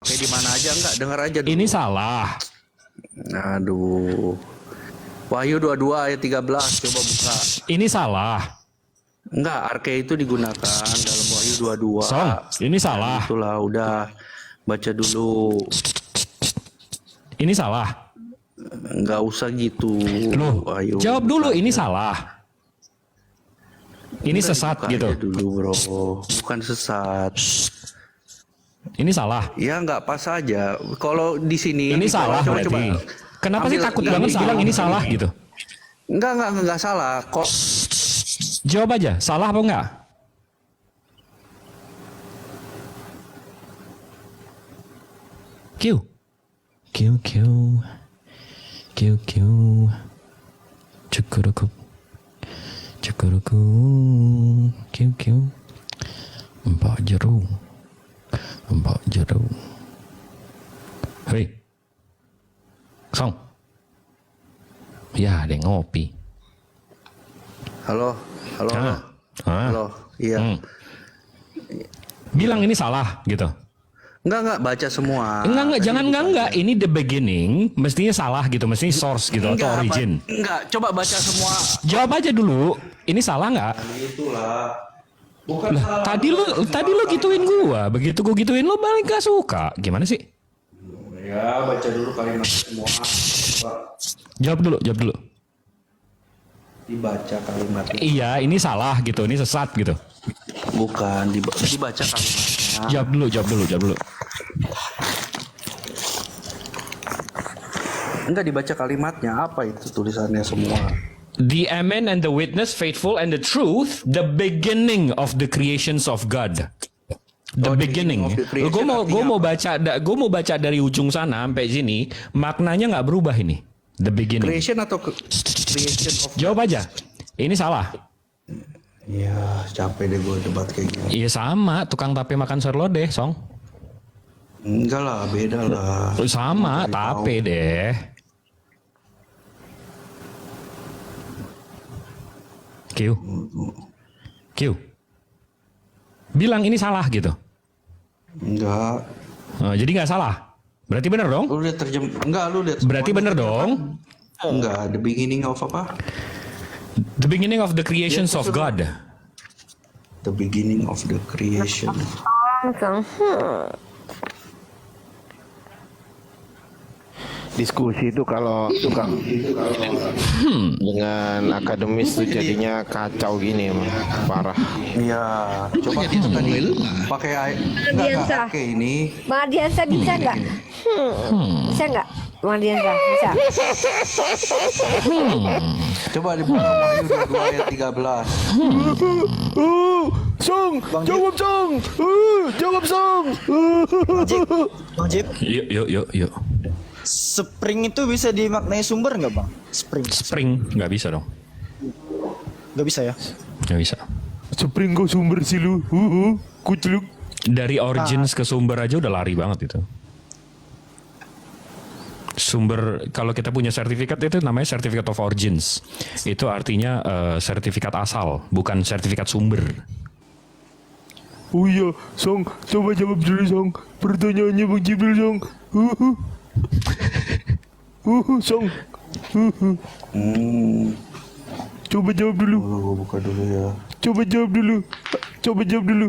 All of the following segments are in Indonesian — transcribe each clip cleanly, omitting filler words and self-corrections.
Kayak di mana aja enggak, dengar aja dulu. Ini salah. Aduh. Wahyu 22 ayat 13, coba buka. Ini salah. Enggak, arke itu digunakan dalam Wahyu 22. Song, ini salah. Itulah, udah. Baca dulu. Ini salah. Enggak usah gitu. Loh, Wahyu, jawab dulu, buka ini aja. salah. Ini Enggak, sesat dibuka gitu. aja dulu, bro. Bukan sesat. Ini salah. Ya nggak pas aja. Kalau di sini Ini salah coba, berarti. Kenapa sih Ambil- takut enggak, banget ini bilang ini salah gitu? Enggak salah. Kok Jawab aja, salah apa enggak? Q. Q. Cukuruku. Q. Mbak jeru. Hei. Song. Ya, ada yang ngopi. halo. Halo. Iya. Bilang ini salah gitu. Enggak baca semua. Enggak, Tadi jangan buka enggak. aja. Ini the beginning, mestinya salah gitu, mestinya source gitu atau origin. Enggak, coba baca semua. Jawab aja dulu. Ini salah nggak? Itulah. Bukan Lah, salah. tadi lu gituin gua, begitu gua gituin lu balik gak suka. Gimana sih? Ya, baca dulu kalimat semua. Coba Jawab dulu. dibaca kalimatnya. Iya, ini salah gitu, ini sesat gitu. Bukan, dibaca kalimatnya. Jawab dulu. Enggak dibaca kalimatnya, apa itu tulisannya semua? The Amen and the Witness, faithful and the truth, the beginning of the creations of God. The Oh, the beginning. beginning of the creation Gue mau baca dari ujung sana sampai sini, maknanya nggak berubah ini. The beginning. Creation atau creation of... Jawab aja. Ini salah. Ya, capek deh gue debat kayak gini. Iya sama, tukang tape makan serlodeh, Song. Enggak lah, beda lah. Sama, Cari tape tahu. deh. Q. Bilang ini salah gitu. Enggak. Oh, jadi nggak salah. Berarti bener dong? Lu lihat enggak, lu lihat. Berarti semuanya bener terjemahan. dong? Enggak, the beginning of apa? The beginning of the creations of God. The beginning of the creation. Diskusi itu kalau tukang dengan akademis tuh jadinya kacau gini emang parah. Iya, coba kita tadi pakai Diansa. pakai ini. Mardiansa bisa nggak? Bisa nggak? Mardiansa bisa. Coba dibuka Wahyu 22 ayat 13. Song, jawab Song. Jawab Song. Bang Jip, Yuk. spring itu bisa dimaknai sumber nggak bang? Spring nggak bisa dong. Nggak bisa ya? Nggak bisa. Spring kau sumber sih lu. Kucluk. Dari origins ke sumber aja udah lari banget itu. Sumber, kalau kita punya sertifikat itu namanya Certificate of Origins. Itu artinya sertifikat asal, bukan sertifikat sumber. Oh iya, Song, coba jawab dulu Song. Pertanyaannya Bang Jibril Song. Song. Coba jawab dulu. Gue buka dulu ya. Coba jawab dulu.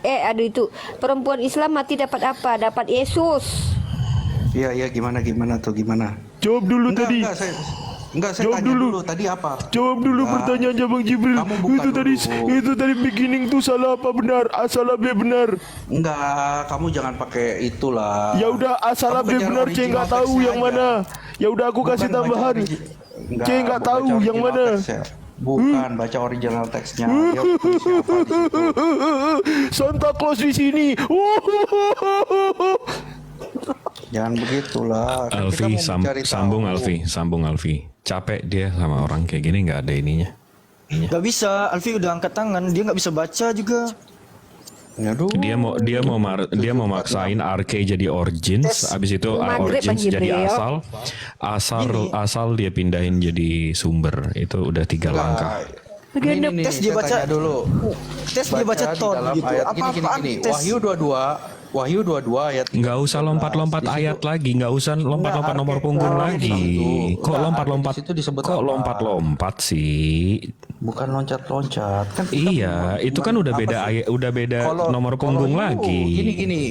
Aduh itu perempuan Islam mati dapat apa? Dapat Yesus. Iya, gimana tuh gimana? Jawab dulu tadi. Enggak, saya Jawab tanya dulu. dulu. Tadi apa? Jawab dulu Enggak. pertanyaannya Bang Jibril. Kamu buka dulu. Itu tadi beginning tuh salah apa benar? Asal B benar. Enggak, kamu jangan pakai itulah. Ya udah asal Kamu B kejar benar C original nggak tahu teksnya yang aja. mana. Ya udah aku Bukan kasih baca tambahan. Enggak, C nggak tahu baca yang original mana. teksnya. Bukan, baca original teksnya. Dia tulisnya apa di situ. Santa Claus di sini. Jangan begitulah. Kan kita Alfi, mau mencari sambung tahu. Sambung Alfi. Capek dia sama orang kayak gini nggak ada ininya. Nggak bisa. Alfi udah angkat tangan, dia nggak bisa baca juga. Aduh. Dia mau maksain RK jadi origins, abis itu Maghrib origins Bang jadi Jibril. asal dia pindahin jadi sumber. Itu udah 3 langkah. Ini, Tes dia saya baca tanya dulu. Tes dia baca di ton dalam gitu. ayat Apa-apaan gini. tes. Wahyu 22 Wahyu 22 ayat. Nggak usah 13. lompat-lompat Di situ- ayat lagi, nggak usah lompat-lompat Enggak, nomor Arke. punggung Enggak, lagi. Enggak, Kok lompat-lompat? Arke di situ disebut Kok apa? lompat-lompat sih? Bukan loncat-loncat. Kan kita Iya, bukan- itu kan udah apa beda sih? ayat, udah beda Kalau- nomor punggung kalau you lagi. Gini.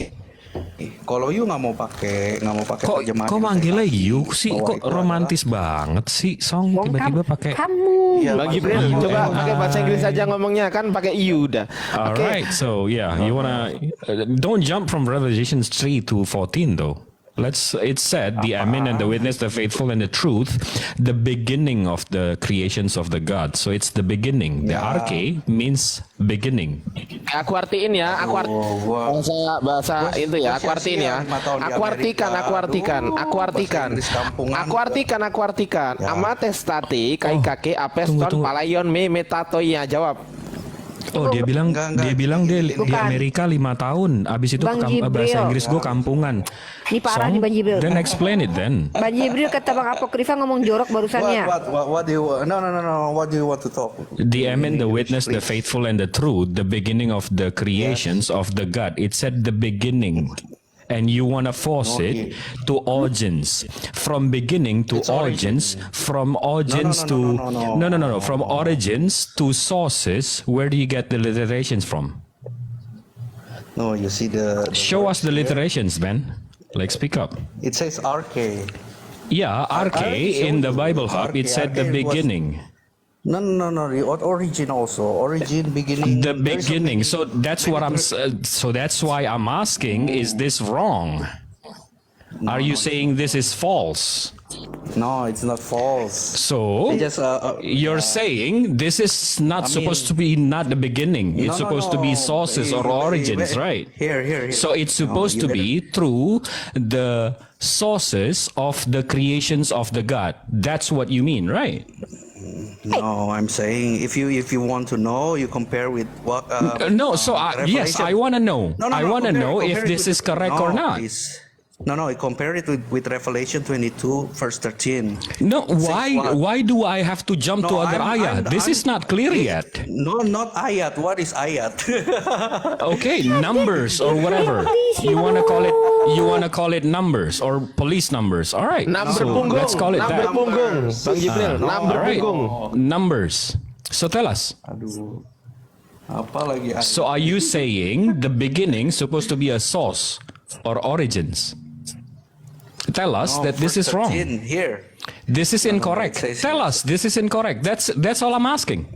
Kalau you nggak mau pakai Kok terjemahan kok yang manggilnya saya kasih, you sih? bahwa Kok itu romantis banget sih, Song? Wong Tiba-tiba kamu- pakai. kamu. Iya, Bang Jibril maksudnya coba you pakai bahasa Inggris aja ngomongnya kan pakai you udah. Oke. Alright, so yeah, you wanna don't jump from Revelations 3 to 14 though. It said the Amen and the witness, the faithful and the truth, the beginning of the creations of the God. So it's the beginning. The arche means beginning. Aku artiin ya, gua- bahasa itu ya, aku gua artiin ya. sia-sia 5 tahun di Aku artikan, Amerika. aku artikan, Aduh, aku artikan. bahasa Inggris kampungan Aku artikan. Ya. Amatestati kai kake apeston tunggu. palayon me metatoya jawab. Oh, dia bilang Enggak. dia bilang dia di Bukan. Amerika 5 tahun. Abis itu Bang Jibril. bahasa Inggris gue kampungan. Ini parah nih Bang Jibril. Then explain it then. Bang Jibril kata Bang Apokrifa ngomong jorok barusannya. What do you no. What do you want to talk? The Amen, the witness, the faithful, and the truth, the beginning of the creations of the God. It said the beginning. And you want to force it to origins. From beginning to It's origins. From origins to... No. From origins to sources. Where do you get the alliterations from? No, you see the Show us the alliterations, man. Like, speak up. it says arche. Yeah, arche in the Bible Hub, it said the Arche was- beginning. No. The origin also. Origin, beginning. The There's a beginning. So that's what so that's why I'm asking, is this wrong? Are you saying this is false? No, it's not false. So It just you're saying this is not supposed to be not the beginning. It's supposed to be sources or origins, right? Here. So it's No, supposed to you be through the sources of the creations of the God. That's what you mean, right? No, I'm saying if you want to know, you compare with what. No, so yes, Revelation. I want to know. No, I want to compare- know if compare it this with- is correct or not. please. No, compare it with Revelation 22, verse 13. No, Says why what? why do I have to jump to other ayat? This is not clear yet. No, not ayat. What is ayat? Okay, numbers or whatever. You want to call it numbers or police numbers. All right. Number So punggung. let's call it Number that. punggung. Bang Jibril, number All right. punggung. Numbers. So tell us. Aduh. Apa lagi ayat? So are you saying the beginning supposed to be a source or origins? Tell us No, that this verse is wrong. 13, Here. This is incorrect. it says- Tell us this is incorrect. That's all I'm asking.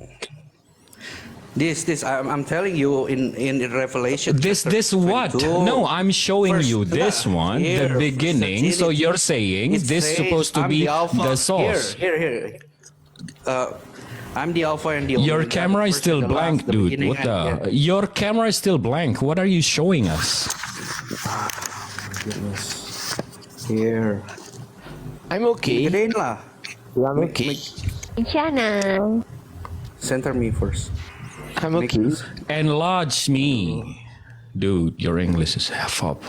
This I'm telling you in Revelation. This chapter what? 22, No, I'm showing verse- you this one, here, the verse beginning. 13, So you're saying it this says, supposed to I'm be Alpha. the source. Here. I'm the Alpha and the Omega. Your camera is the first still and the blank, last, the dude. beginning What and the? the end. Your camera is still blank. What are you showing us? Here. I'm okay. Gedein lah. I'm okay. Chana. Center me first. I'm okay. Enlarge me, dude. Your English is half up.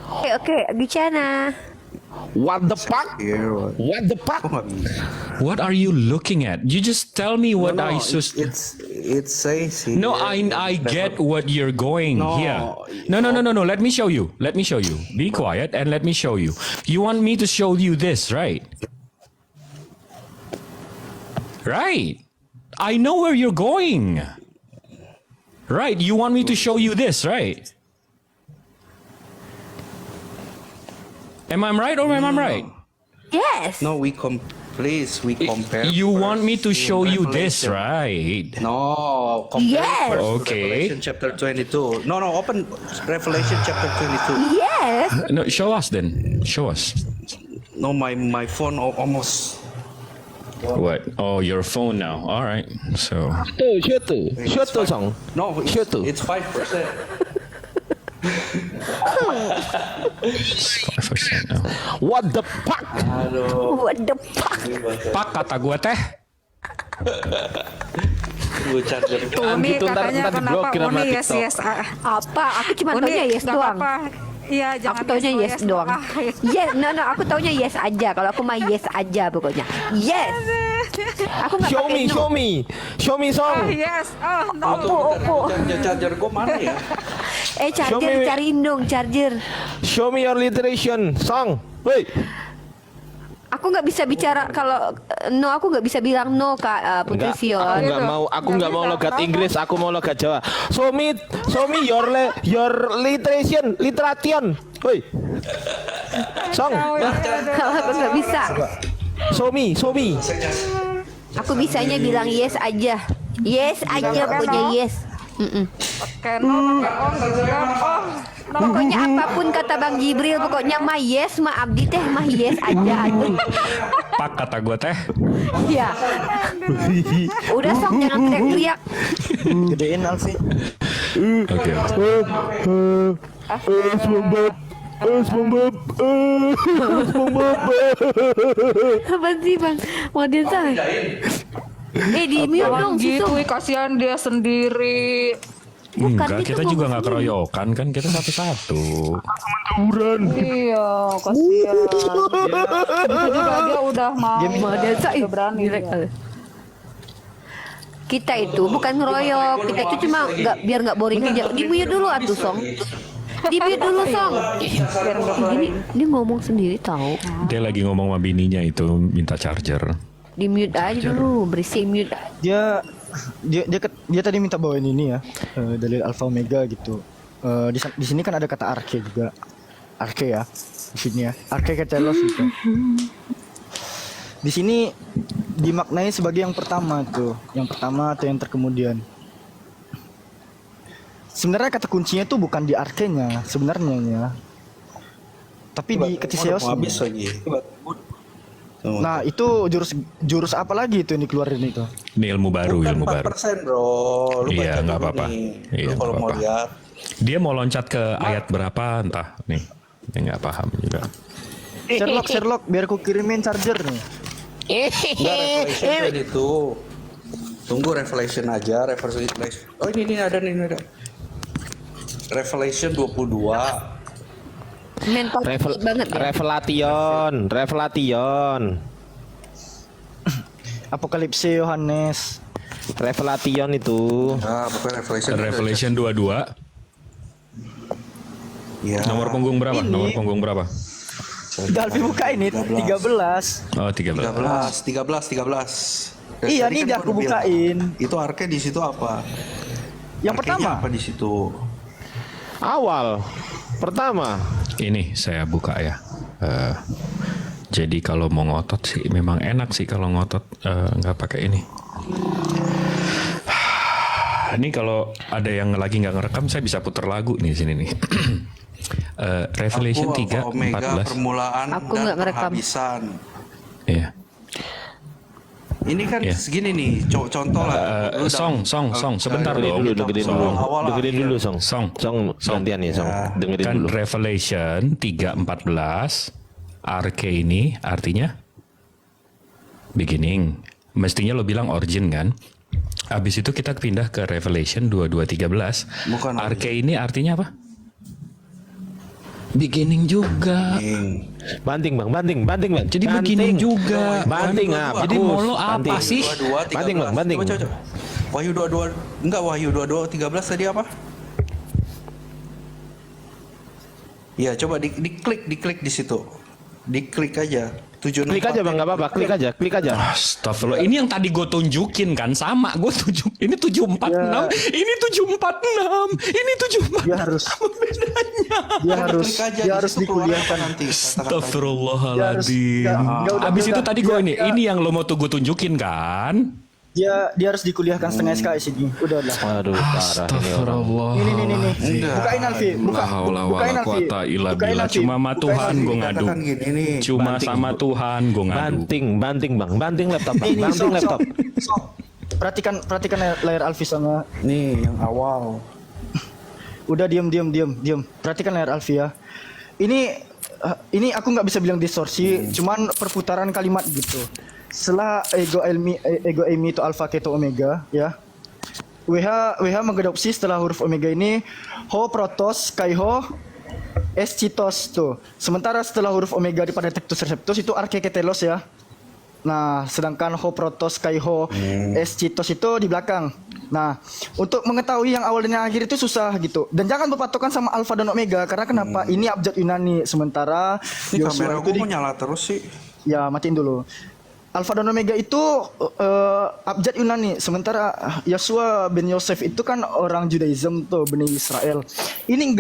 Oke, Gicana. What the fuck? Here. What? What the fuck? What are you looking at? You just tell me what No, I should. it says here. No, I get what you're going No, here. No. Let me show you. Let me show you. Be quiet and let me show you. You want me to show you this, right? Right. I know where you're going. Right. You want me to show you this, right? Am I right or am I right? Yes. No, please, we compare. You want me to first show in you this, Revelation. right? No, compare Yes. first with Okay. Revelation chapter 22. No, open Revelation chapter 22. Yes. No, show us then. Show us. No, my phone almost. What? Oh, your phone now. All right. So. Shoot to song. No, Sure to. it's 5%. 5% now. What the fuck? What the fuck? Pak kata gue teh. Gue charger. Uni Gitu, ntar katanya diblokir kenapa sama Uni yes TikTok. yes Apa? Aku cuma Uni taunya yes nggak doang. apa-apa. Iya Aku jangan taunya yes yes doang. Ah, yes. Yes, no, aku taunya yes aja. Kalau aku mah yes aja pokoknya. Yes. Aku nggak Show pakai me, no. show me. Show me song. Yes. Oh, no. Oppo. Charger gue mana ya? Charger Xiaomi. cariin dong charger. Show me your literation song. Woi. Aku nggak bisa bicara kalau no, aku nggak bisa bilang no Kak Putri Enggak, Vion. aku nggak mau logat Inggris, aku mau logat Jawa. Show me your literation. Woi. Song. Kalau aku nggak bisa. Show me. Aku bisanya bilang yes aja. Yes aja pokoknya yes. Pakai no, pakai on gitu kan. Oh. No. Pokoknya apapun kata Bang Jibril, pokoknya mah yes, mah abdi teh mah yes aja. Pak kata gue teh. Iya. Udah Song jangan teriak-teriak. Gedein Alfi. Oke. SpongeBob. Apa sih Bang? Mau dia say? Di mute dong Gitu, situ. kasihan dia sendiri. Enggak, itu kita ngomong juga nggak sendiri. keroyokan kan, kita satu-satu. Tawuran. Iya, kasihan. Itu juga dia udah mau. Mau dia say. Udah berani Direct dia. kali. Kita itu bukan ngeroyok, kita itu cuma biar nggak boring aja. Di mute dulu atuh Song. Di mute dulu Song. Gini dia ngomong sendiri tahu. Dia lagi ngomong sama bininya itu minta charger. Di mute aja dulu, berisik mute. Dia tadi minta bawain ini ya, dalil alfa omega gitu. Di sini kan ada kata arke juga. Arke ya. Di sini ya. Arke ketelos gitu. Di sini dimaknai sebagai yang pertama tuh, yang pertama atau yang terkemudian. Sebenarnya kata kuncinya tuh bukan di arkenya sebenarnya ya. Tapi di ketiseos. Habis lagi. Nah, itu jurus apa lagi itu yang dikeluarin itu? Ini ilmu baru, Bukan ilmu baru. 4% bro. Lu Iya, baca nggak dulu apa-apa. nih. Iya, Lu kalau nggak mau apa-apa. lihat. Dia mau loncat ke ayat berapa entah nih. Dia nggak paham juga. Sherlock, biar aku kirimin charger nih. Enggak, Revelation tadi itu. Tunggu Revelation aja, Revelation. Oh ini ada. Revelation 22. Mental banget ya. Revelation. Apokalipse Yohanes. Revelation itu. Nah, pokoknya Revelation 22. Iya. Nomor punggung berapa? Nomor punggung berapa? Udah Alfi buka ini 13. Oh, 13. 13. Dan Iya tadi nih kan dia gua aku udah bilang, bukain. Itu arke di situ apa? Yang Arkenya pertama. apa di situ? Awal. Pertama. Ini saya buka ya. Jadi kalau mau ngotot sih memang enak sih kalau ngotot nggak pakai ini. Ini kalau ada yang lagi nggak ngerekam saya bisa putar lagu nih sini nih. Revelation Aku, 3 Omega 14. permulaan Aku dan nggak ngerekam. penghabisan. Iya. Ini kan Iya. segini nih, contoh lah. Lu Song, sebentar dong. Dengerin dulu, Song. Song. Gantian nih, Song. Ya. Dengerin Kan dulu. Revelation 3:14 arke ini artinya beginning. Mestinya lo bilang origin kan? Habis itu kita pindah ke Revelation 22:13. Bukan Arke ini artinya apa? Beginning juga. Banting, Bang. Jadi beginning juga. Banting, Jadi mau lo apa Banting. sih? 22, 13. Banting, Bang, banting. Coba. Wahyu 22, enggak Wahyu 22, 13 tadi apa? Iya, coba diklik di situ. Diklik aja. 764. Klik aja, Bang, enggak apa-apa. Klik aja. Astagfirullah. Ini yang tadi gue tunjukin kan sama. Gue tunjuk. Ini 746. Ini 746. Ini 746. Dia harus Klik aja, dia di harus situ keluar dikuliahkan. apa nanti. Astagfirullahaladzim. Enggak, udah, Abis itu udah. tadi gue ini yang lo mau tuh gue tunjukin kan? Dia harus dikuliahkan setengah SKS ini. Udah lah. Waduh, parah ini orang. Astagfirullah. Ini. Bukain Alfi, La haula bukain wala Alfi. quwata illa Bukain billah. Alfi. Cuma sama Bukain Tuhan Alfi. gue ngadu. Katakan gini, ini Cuma Banting. sama Tuhan gue ngadu. Banting, Bang. Banting laptop, Bang. Ini Banting laptop. Song. Perhatikan layar Alfi sama. nih yang awal. Udah diam. Perhatikan layar Alfi ya. Ini aku nggak bisa bilang distorsi, cuman perputaran kalimat gitu. Setelah ego emi itu alfa keto omega ya. WH mengadopsi setelah huruf omega ini ho protos kaiho s citos tuh. Sementara setelah huruf omega pada tectus receptus itu arke ketelos ya. Nah, sedangkan Ho Protos Kai Ho S Citos itu di belakang. Nah, untuk mengetahui yang awal dan yang akhir itu susah gitu. Dan jangan berpatokan sama Alpha dan Omega karena kenapa? Ini abjad Yunani sementara Ini Yosua kamera itu gue mau nyala terus sih. ya matiin dulu. Alpha dan Omega itu abjad Yunani, sementara Yosua bin Yosef itu kan orang Judaism tuh, Bani Israel. Ini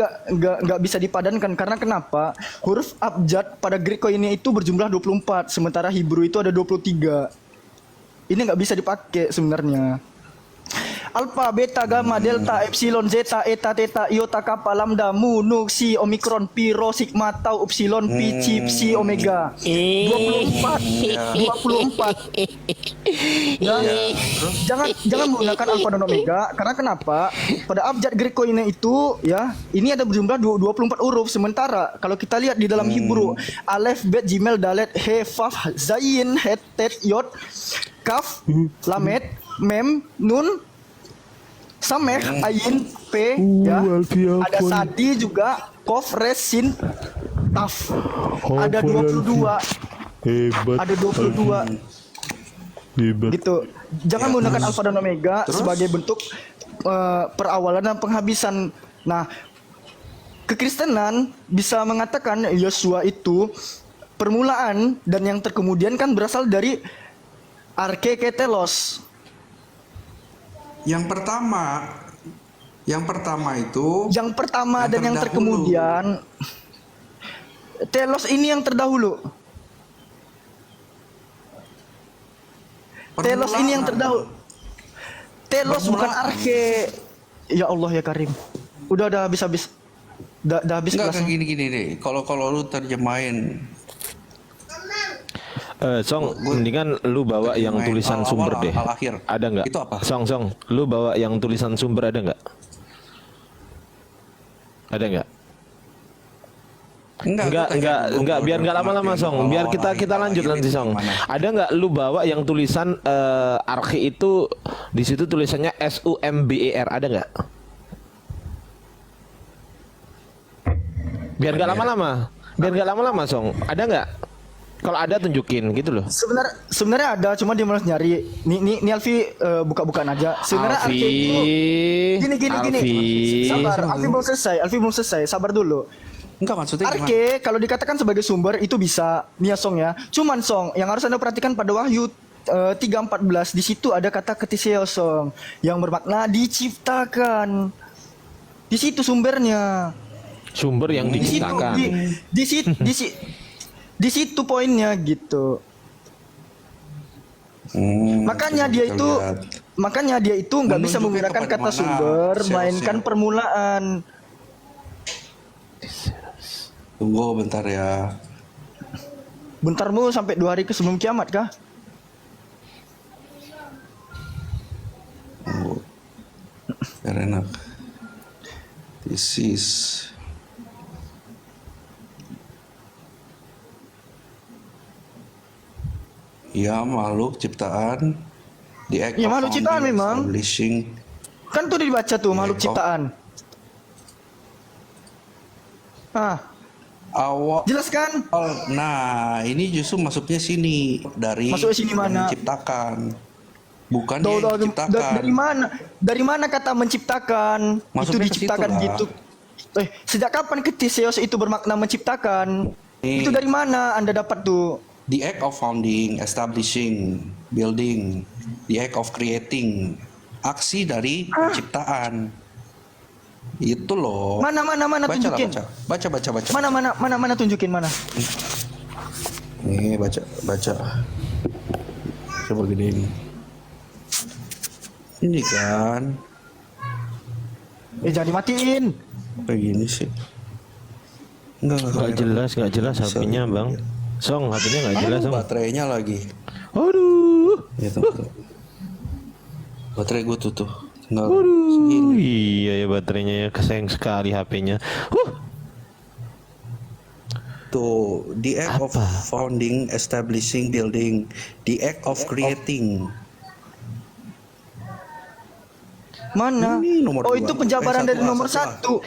nggak bisa dipadankan karena kenapa? Huruf abjad pada Greek ini itu berjumlah 24, sementara Hebrew itu ada 23. Ini nggak bisa dipakai sebenarnya. Alpha, beta, gamma, delta, epsilon, zeta, eta, theta, iota, kappa, lambda, mu, nu, xi, omikron, pi, rho, sigma, tau, epsilon, pi, chi, psi, omega. 24. Dan jangan menggunakan alpha dan omega karena kenapa? Pada abjad Greko ini itu ya, ini ada berjumlah 24 huruf, sementara kalau kita lihat di dalam Hebrew, alef, bet, jimel, dalet, he, faf, zayin, het, tet, yod, kaf, lamet, mem, nun, sameh, ayin, p, ya. Alfia, Ada sadi juga, kof, res, sin, taf. Ada 22. Hebat. Ada 22 Hebat. gitu. Jangan menggunakan alfa dan omega sebagai bentuk perawalan dan penghabisan. Nah, kekristenan bisa mengatakan Yosua itu permulaan dan yang terkemudian kan berasal dari arke ketelos. Yang pertama itu Yang pertama Yang dan yang terdahulu. terkemudian telos ini yang terdahulu. Telos ini yang terdahulu. Telos bukan Permulaan. arke. Ya Allah ya Karim. Udah habis. Udah habis Enggak kelasnya. kayak gini deh. Kalau lu terjemahin Song, mendingan lu bawa yang Main tulisan awal, sumber deh. akhir. Ada nggak? Itu apa? Song, lu bawa yang tulisan sumber ada nggak? Ada nggak? Enggak, biar nggak lama-lama Song. Biar kita lanjut nanti Song. Ada nggak lu bawa yang tulisan arki itu di situ tulisannya SUMBER, ada nggak? Biar nggak lama-lama Song. Ada nggak? Kalau ada tunjukin gitu loh. Sebenarnya ada, cuma dia malas nyari. Nih Alfi buka-bukaan aja. Sebenarnya Alfi. arke itu gini. Alfi. Sabar, Alfi belum selesai. Sabar dulu. enggak maksudnya gimana? Arke kalau dikatakan sebagai sumber itu bisa nih ya Song ya. Cuman Song yang harus Anda perhatikan pada Wahyu 3:14 di situ ada kata ketiseo Song yang bermakna diciptakan. Di situ sumbernya. Sumber yang Di situ diciptakan. di situ poinnya gitu. Makanya dia kita itu lihat. nggak bisa Menunjukkan menggunakan kepada kata mana sumber, sel-sel. mainkan permulaan. Tunggu bentar ya. Bentarmu sampai 2 hari sebelum kiamat kah? Tunggu. Biar enak. This is ya makhluk ciptaan the act Ya, of makhluk ciptaan founding, memang. establishing. Kan tuh dibaca tuh makhluk kok. ciptaan. Awal. Jelaskan. Nah, ini justru masuknya sini dari Masuknya sini yang mana? menciptakan. Bukan dia yang menciptakan. Dari mana? Dari mana kata menciptakan? Masuknya itu diciptakan ke situ lah. gitu. Sejak kapan ketiseios itu bermakna menciptakan? Nih. Itu dari mana Anda dapat tuh? The act of founding, establishing, building, the act of creating. Aksi dari penciptaan. Itu loh. Mana tunjukin. Baca. Mana tunjukin mana? Nih, baca. Coba gedein. Ini kan Jangan dimatiin. kayak gini sih. Nggak jelas HP-nya Bang. Song, HP-nya nggak jelas Song. Baterainya lagi. Aduh. Ya tunggu. Baterai gue tuh. Tinggal Aduh, iya ya baterainya ya, sayang sekali HP-nya. Tuh, the act of Apa? founding, establishing, building, the act of creating. Mana? Ini nomor Oh, 2. itu penjabaran dari nomor 1.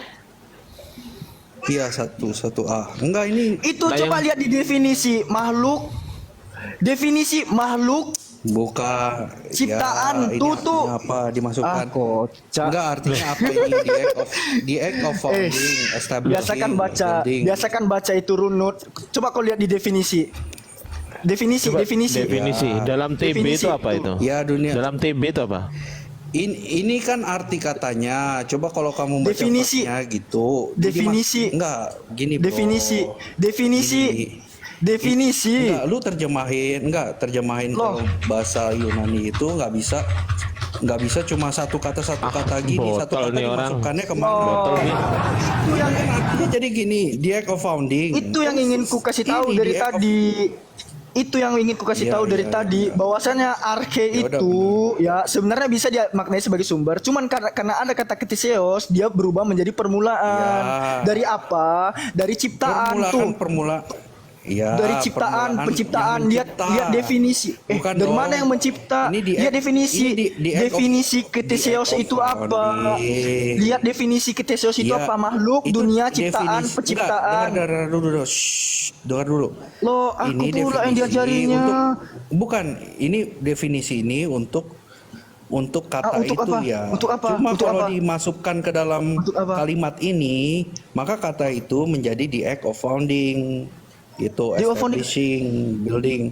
Iya, 1A. Enggak, ini Itu Nah, coba yang- lihat di definisi makhluk definisi makhluk Buka Ciptaan, ini tuh. artinya apa dimasukkan? kocak. Enggak, artinya apa ini the act of founding, establishing, Biasakan baca itu runut. Coba kau lihat di definisi. Definisi. Dalam TB Definisi itu apa itu. itu? Ya dunia. Dalam TB itu apa? Ini kan arti katanya. Coba kalau kamu baca Definisi. partnya gitu. Definisi. Enggak, gini bro. Definisi. Enggak, lu terjemahin Loh. kalau bahasa Yunani itu nggak bisa cuma satu kata gini, satu botol kata nih orang. dimasukkannya kemana? Botol nih. Itu yang artinya jadi gini, the act of founding. Itu yang ingin ku kasih tahu Ini dari the act of- tadi. Itu yang ingin ku kasih Iya, tahu dari iya, tadi, iya. bahwasannya arke Ya udah, itu ya sebenarnya bisa dia maknai sebagai sumber, cuman karena ada kata ketiseos dia berubah menjadi permulaan. Ya. Dari apa? Dari ciptaan tuh. Ya, Dari ciptaan, permulaan penciptaan, yang lihat mencipta. definisi. Bukan Dari dong. mana yang mencipta? Ini di Lihat act- definisi. ini di act of- Definisi the ketiseos act of itu apa? founding. Lihat definisi ketiseos itu Ya, apa? Makhluk, itu dunia, ciptaan, definisi- penciptaan. Enggak, dengar dulu. Shh, dengar dulu. Loh, aku Ini pula yang definisi diajarinya. bukan, ini definisi ini untuk kata untuk itu apa? ya. Untuk apa? Cuma Untuk kalau apa? dimasukkan ke dalam Untuk apa? kalimat ini, maka kata itu menjadi the act of founding, gitu, The act of founding. establishing, building.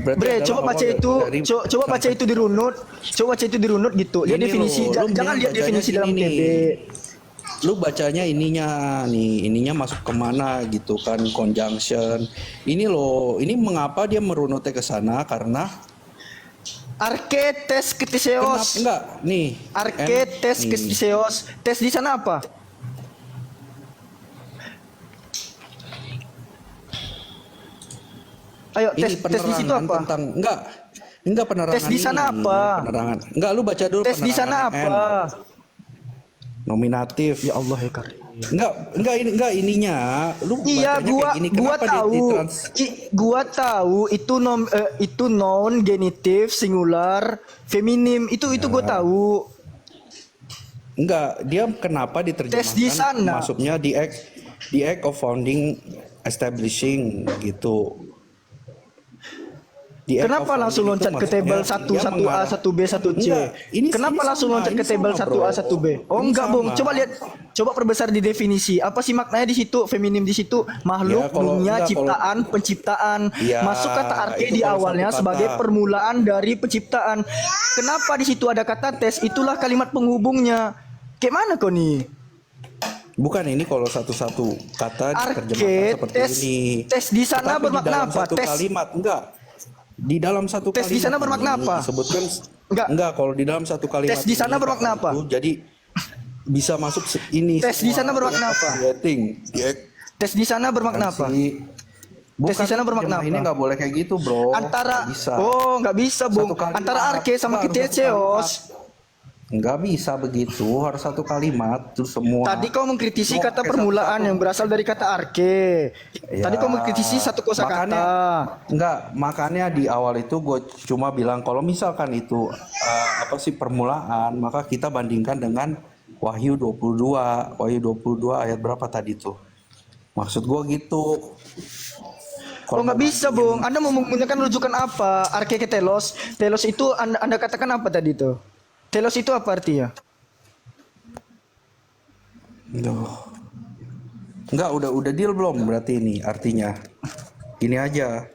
Berarti Bre, adalah coba baca awal itu, dari- coba baca itu di runut, coba baca itu di runut gitu. Lihat Ini definisi, loh, lu jangan mendingan lihat bacanya definisi dalam gini TB. nih. Lu bacanya ininya masuk kemana gitu kan, conjunction. Ini loh, ini mengapa dia merunutnya ke sana karena Arke tes kenapa ketiseos. enggak nih Arke tes nih. ketiseos. Tes di sana apa? Ayo Ini tes di situ penerangan apa? tentang enggak penerangan Tes di sana ini, apa? penerangan enggak, lu baca dulu Tes di sana penerangan apa? N. Nominatif Ya Allah ya Karim. enggak ininya lu Iya, bacanya kayak gini. gua Kenapa tahu. ditrans- Gua tahu itu noun genitif singular feminim. Itu gua tahu. enggak, dia kenapa Tes di diterjemahkan sana. masuknya the act of founding, establishing gitu. The act Kenapa of langsung founding itu loncat ke table maksudnya 1, dia 1A, 1B, 1C? Enggak, ini Kenapa langsung sama, loncat ini ke table sama, 1A, bro. 1B? Oh Ini enggak, Bung. sama. Coba lihat, coba perbesar di definisi. Apa sih maknanya di situ? Feminim di situ makhluk, Ya, kalau- dunia, enggak, ciptaan, penciptaan. Ya, Masuk kata arke itu di kalau awalnya satu kata. sebagai permulaan dari penciptaan. Kenapa di situ ada kata tes? Itulah kalimat penghubungnya. Kayak mana kau nih? Bukan, ini kalau satu-satu kata Arke diterjemahkan seperti tes ini. tes di sana Tetapi bermakna di dalam apa? satu Tes kalimat enggak. Di dalam satu Tes di kalimat sana bermakna ini apa? disebutkan Enggak. kalau di dalam satu kalimat Tes di sana ini, bermakna kata apa? itu jadi bisa masuk ini. Tes di semua. sana bermakna apa? Creating. Ya, tes di sana bermakna apa? Tes di sana bermakna Ini apa? nggak boleh kayak gitu, bro. Antara Nggak bisa. oh nggak bisa Bung, Satu kalimat. antara arke sama Nggak, harus satu kiteseos. Nggak bisa begitu, harus satu kalimat terus semua. Tadi kau mengkritisi Mau kata pakai permulaan satu-satu. yang berasal dari kata arke. Ya, Tadi kau mengkritisi satu kosakata. Enggak, makanya di awal itu gue cuma bilang kalau misalkan itu apa sih permulaan, maka kita bandingkan dengan Wahyu 22. Wahyu 22 ayat berapa tadi tuh? Maksud gue gitu. Oh nggak bisa Bung, Anda mau menggunakan rujukan apa? Arke ke telos. Telos itu anda katakan apa tadi tuh? Telos itu apa artinya? Duh. Enggak, udah deal belum berarti ini artinya. Ini aja.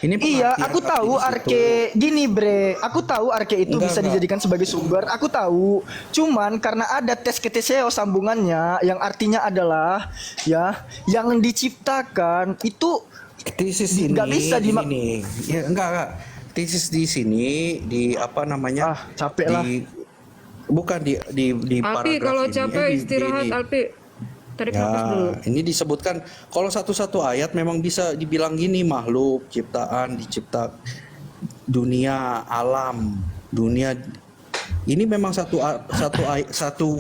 Ini Iya, pengertian aku arti tahu di situ. arke gini bre. Aku tahu arke itu Enggak, bisa enggak. dijadikan sebagai sumber. Aku tahu. Cuman karena ada tes keteseo sambungannya yang artinya adalah ya yang diciptakan itu Tesis ini nggak bisa ini nih. Ya enggak. Tesis di sini di apa namanya? Ah, capek lah. Bukan di Alpi paragraf kalau ini. capek istirahat Alpi. Tarik nafas dulu. Ya, ini disebutkan kalau satu-satu ayat memang bisa dibilang gini, makhluk, ciptaan, dicipta dunia, alam, dunia. Ini memang satu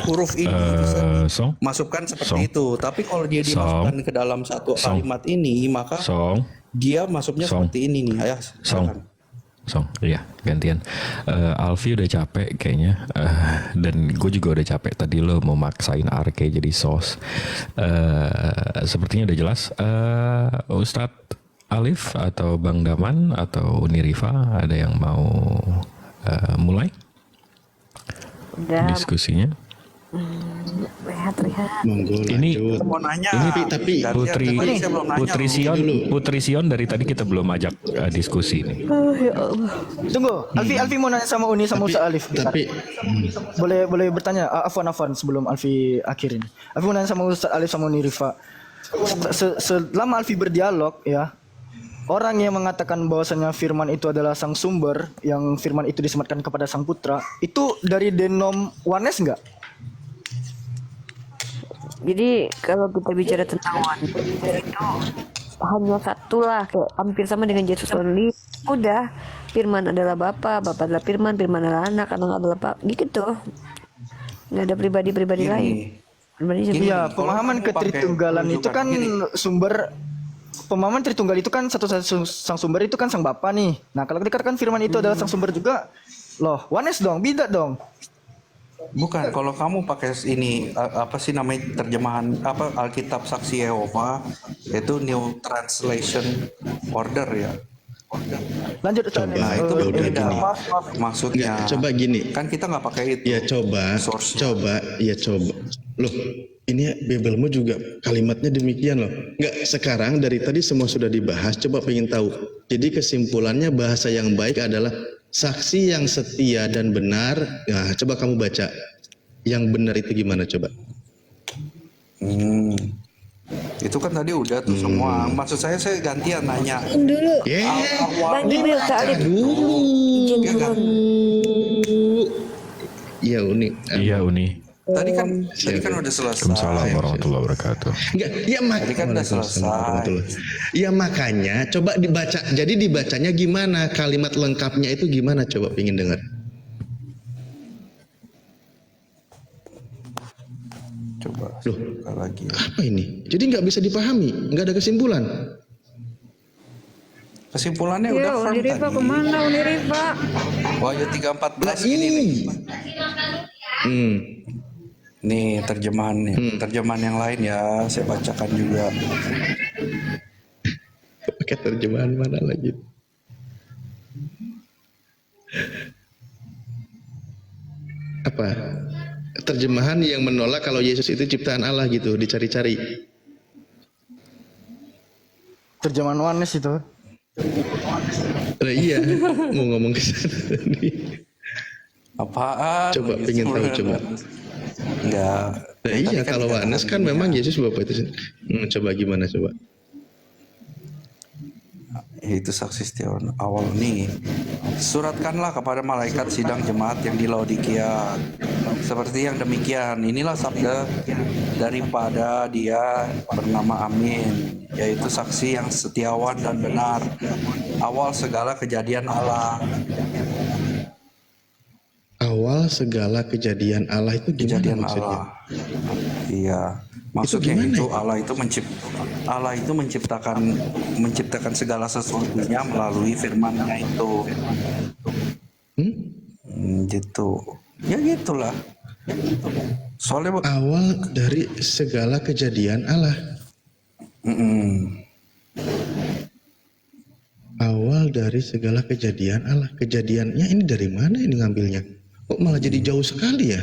huruf ini bisa Song, masukkan seperti Song. itu. Tapi kalau dia Song. dimasukkan ke dalam satu Song. kalimat ini, maka Song, dia masuknya Song. seperti ini nih. Ayah, silakan. Song, iya gantian. Alfi udah capek kayaknya, dan gue juga udah capek tadi lo mau maksain arke jadi sos. Sepertinya udah jelas. Ustadz Alif atau Bang Daman atau Uniriva ada yang mau mulai Udah, diskusinya? rehat. Monggo Ini- lanjut. Mau nanya. tapi Putri saya belum nanya Putri loh. Sion, Putri Sion dari tadi kita belum ajak diskusi nih. Tunggu, Alfi mau nanya sama Uni sama Ustaz Alif. tapi Boleh bertanya. Afwan sebelum Alfi akhirin. Alfi mau nanya sama Ustaz Alif sama Uni Rifa. Selama Alfi berdialog ya, orang yang mengatakan bahwasanya firman itu adalah sang sumber, yang firman itu disematkan kepada sang putra, itu dari denom Wanes enggak? Jadi kalau kita bicara tentang wanita itu hanya satu lah, kayak hampir sama dengan Yesus only. Udah, firman adalah Bapa adalah firman adalah anak adalah Bapa, gitu. Nggak ada pribadi-pribadi lain. Pribadi Gini, Iya, kalau pemahaman kamu pakai ketritunggalan itu rujukan kan gini. pemahaman Tritunggal itu kan satu sang sumber itu kan sang Bapa nih. Nah, kalau dikatakan firman itu adalah sang sumber juga, loh, Wanes dong, beda dong. Bukan, kalau kamu pakai ini apa sih namanya terjemahan apa Alkitab Saksi Yehova itu New Translation Order ya. Lanjut Ustaz. Nah itu udah berbeda gini. maksudnya. Nggak, coba gini. Kan kita nggak pakai itu. ya coba Source-nya. coba loh, ini Bibelmu juga kalimatnya demikian loh. Nggak, sekarang dari tadi semua sudah dibahas, coba pengen tahu. Jadi kesimpulannya bahasa yang baik adalah saksi yang setia dan benar. Nah, coba kamu baca yang benar itu gimana coba. Itu kan tadi udah tuh semua. Maksud saya gantian nanya. dulu. Awal Bang Ibril Ustaz Alif. ya kan? Iya Uni. Iya Uni. Tadi kan udah selesai. Waalaikumsalam warahmatullahi wabarakatuh. Enggak, ya Tadi kan udah selesai. Ya makanya coba dibaca. Jadi dibacanya gimana? Kalimat lengkapnya itu gimana? Coba pengen dengar. Coba Loh. sekali lagi. Apa ini? Jadi nggak bisa dipahami, nggak ada kesimpulan. Kesimpulannya Ya, udah firm Uniriva tadi. kemana Uniriva? Wahyu 3:14 ini nih. Hmm. Nih terjemahannya. Terjemahan yang lain ya saya bacakan juga. Pakai terjemahan mana lagi? Apa? Terjemahan yang menolak kalau Yesus itu ciptaan Allah gitu, dicari-cari. Terjemahan Wanes itu. Nah, iya, mau ngomong ke sana nih. Apaan? Coba pengen tahu coba. Enggak. Nah, iya, Tadi kalau dikatakan Wanes kan gini memang ya. Yesus Bapa itu. Coba gimana coba? Itu saksi setia awal nih. Suratkanlah kepada malaikat sidang jemaat yang di Laodikia seperti yang demikian. Inilah sabda daripada Dia bernama Amin, yaitu saksi yang setiawan dan benar, awal segala kejadian Allah. Awal segala kejadian Allah itu gimana Kejadian maksudnya? Allah. Iya. Maksudnya gimana itu ya? Allah itu menciptakan segala sesuatunya melalui firman-Nya itu. Gitu. Ya gitulah. Soalnya Awal dari segala kejadian Allah. Awal dari segala kejadian Allah. Kejadiannya ini dari mana ini ngambilnya? Kok malah jadi jauh sekali ya?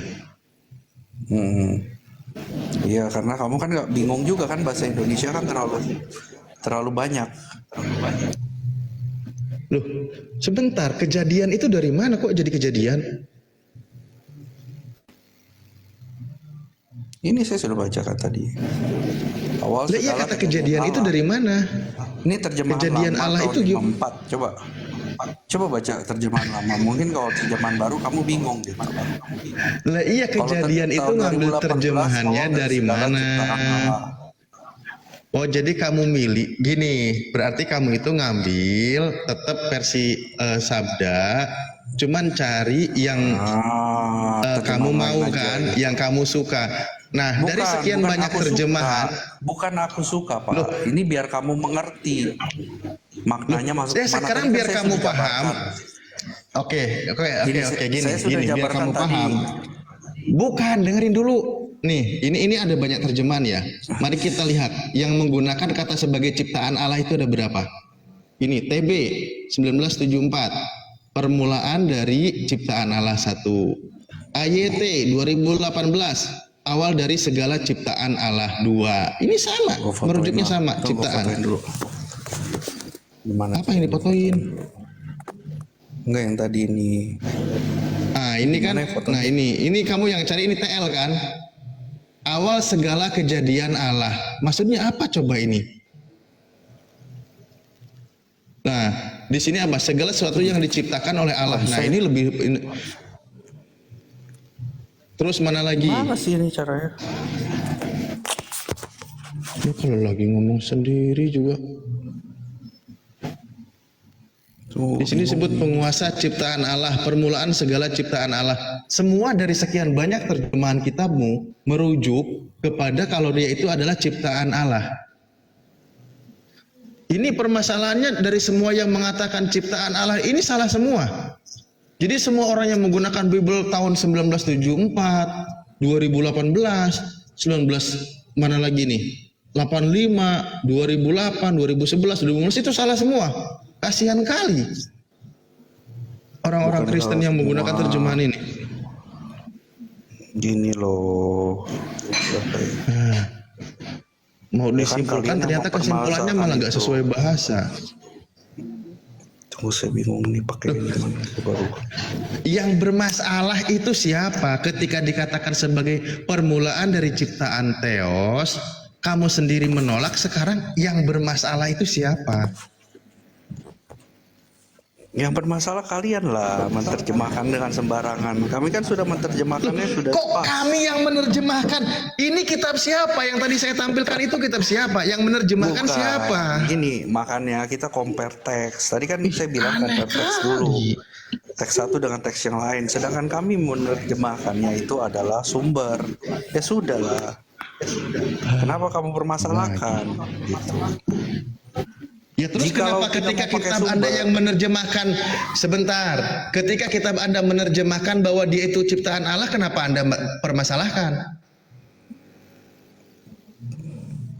Iya, karena kamu kan nggak bingung juga kan bahasa Indonesia kan terlalu banyak. Loh, sebentar, kejadian itu dari mana kok jadi kejadian? Ini saya sudah bacakan tadi. Awal Lah iya segala kata kejadian itu Allah. dari mana? Ini terjemahan Kejadian lama Allah tahun itu gimana? 54. Coba baca terjemahan lama. Mungkin kalau terjemahan baru kamu bingung gitu. Lah iya Kalau kejadian tahun itu ngambil 2018, terjemahannya awal dari segala mana? ciptaan Allah. Oh jadi kamu milih gini, berarti kamu itu ngambil tetap versi Sabda, cuman cari yang kamu terjemahan mau lain aja kan, gitu. yang kamu suka. Nah dari sekian banyak aku terjemahan, suka. Bukan aku suka Pak. Ini biar kamu mengerti maknanya masuk ya kemana. sekarang Tadi kan biar saya kamu sudah paham. jabarkan. Oke, gini, Saya sudah biar jabarkan kamu tadi. paham. Bukan, dengerin dulu. Nih, ini ada banyak terjemahan ya. Mari kita lihat yang menggunakan kata sebagai ciptaan Allah itu ada berapa? Ini TB 1974, permulaan dari ciptaan Allah 1. AYT 2018, awal dari segala ciptaan Allah 2. Ini sama, Gua fotoin merujuknya lah. sama Tunggu, gua ciptaan. fotoin dulu. Gimana? Apa yang difotoin? Enggak yang tadi ini. Ah, ini kan, Gimana ya fotonya? nah ini kamu yang cari ini TL kan? Awal segala kejadian Allah. Maksudnya apa coba ini? Nah, di sini apa? Segala sesuatu yang diciptakan oleh Allah. Nah, ini lebih Terus mana lagi? Mana sih ini caranya? Lu kalau lagi ngomong sendiri juga. Tuh, Di sini disebut penguasa ciptaan Allah, permulaan segala ciptaan Allah. Semua dari sekian banyak terjemahan kitabmu merujuk kepada kalau dia itu adalah ciptaan Allah. Ini permasalahannya dari semua yang mengatakan ciptaan Allah ini salah semua. Jadi semua orang yang menggunakan Bible tahun 1974, 2018, 19 mana lagi nih? 85, 2008, 2011, 2015 itu salah semua. Kasihan kali orang-orang Bukan Kristen salah yang menggunakan semua. terjemahan ini. Gini loh. Mau Ya kan disimpulkan kalian yang ternyata kesimpulannya malah nggak mempermasalahkan sesuai bahasa. Tunggu saya bingung nih pakai ini gimana baru. Yang bermasalah itu siapa? Ketika dikatakan sebagai permulaan dari ciptaan Theos, kamu sendiri menolak. Sekarang yang bermasalah itu siapa? Yang bermasalah kalian lah menerjemahkan dengan sembarangan. Kami kan sudah menerjemahkannya sudah Kok pas. kami yang menerjemahkan? Ini kitab siapa? Yang tadi saya tampilkan itu kitab siapa? Yang menerjemahkan Bukan. siapa? Gini, makanya kita compare teks. Tadi kan saya bilang aneh compare teks kali. dulu. Teks satu dengan teks yang lain. Sedangkan kami menerjemahkannya itu adalah sumber. Ya sudahlah. Kenapa kamu permasalahkan? Gitu. Ya terus Jikalau kenapa kita ketika mau pakai kitab Anda sumber- yang menerjemahkan sebentar, ketika kitab Anda menerjemahkan bahwa dia itu ciptaan Allah, kenapa Anda permasalahkan?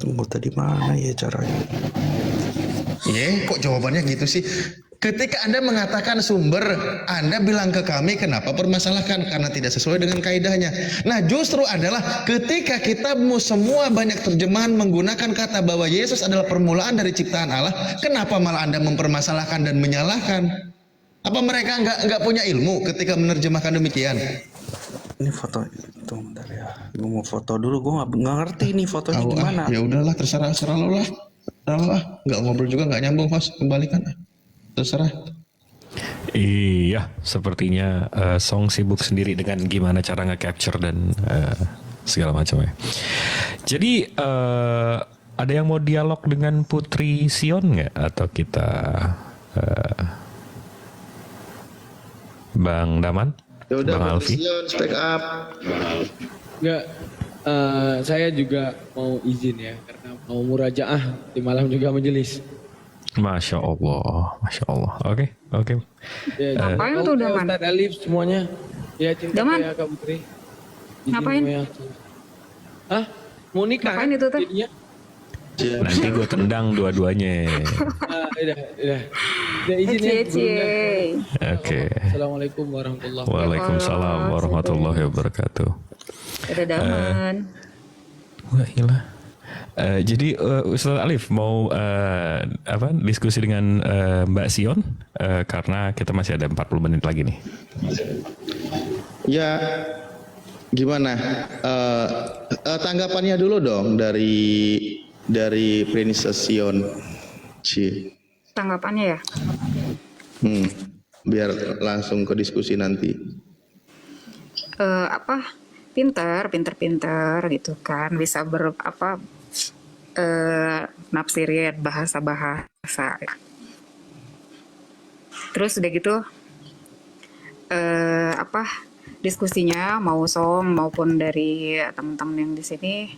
Tunggu tadi mana ya caranya? Kok jawabannya gitu sih? Ketika Anda mengatakan sumber, Anda bilang ke kami kenapa permasalahkan? Karena tidak sesuai dengan kaidahnya. Nah justru adalah ketika kitabmu semua banyak terjemahan menggunakan kata bahwa Yesus adalah permulaan dari ciptaan Allah, kenapa malah Anda mempermasalahkan dan menyalahkan? Apa mereka nggak punya ilmu ketika menerjemahkan demikian? Ini foto itu bentar ya. Gue mau foto dulu. Gue nggak ngerti ini fotonya gimana. Ya udahlah, terserah lo lah. Terserah, nggak ngobrol juga nggak nyambung, Mas. Kembalikan. Terserah. Iya, sepertinya Song sibuk sendiri dengan gimana cara nge-capture dan segala macamnya. Jadi ada yang mau dialog dengan Putri Sion nggak? Atau kita Bang Daman? Ya udah, Bang Alfi? speak up. Enggak, saya juga mau izin ya karena mau murajaah di malam juga majelis. Masya Allah, Masya Allah. Oke. Ya, Ngapain mau tuh, ke Daman? Ustadz Alif semuanya. Ya cinta Daman? ya Kak Putri. Izin Ngapain? mau ya. Hah? Mau nikah? Ngapain itu, Teh? Jadinya? Nanti gue tendang dua-duanya. Udah. Udah izin ya. sebelumnya. Oke. Assalamualaikum warahmatullahi wabarakatuh. Waalaikumsalam warahmatullahi wabarakatuh. Ada Daman. Wah gila. Jadi Ustaz Alif mau diskusi dengan Mbak Sion karena kita masih ada 40 menit lagi nih. Ya, gimana? Tanggapannya dulu dong dari Princess Sion. Tanggapannya ya? Biar langsung ke diskusi nanti. Pinter gitu kan, bisa nafsirin bahasa. Terus udah gitu diskusinya mau Song maupun dari teman-teman yang di sini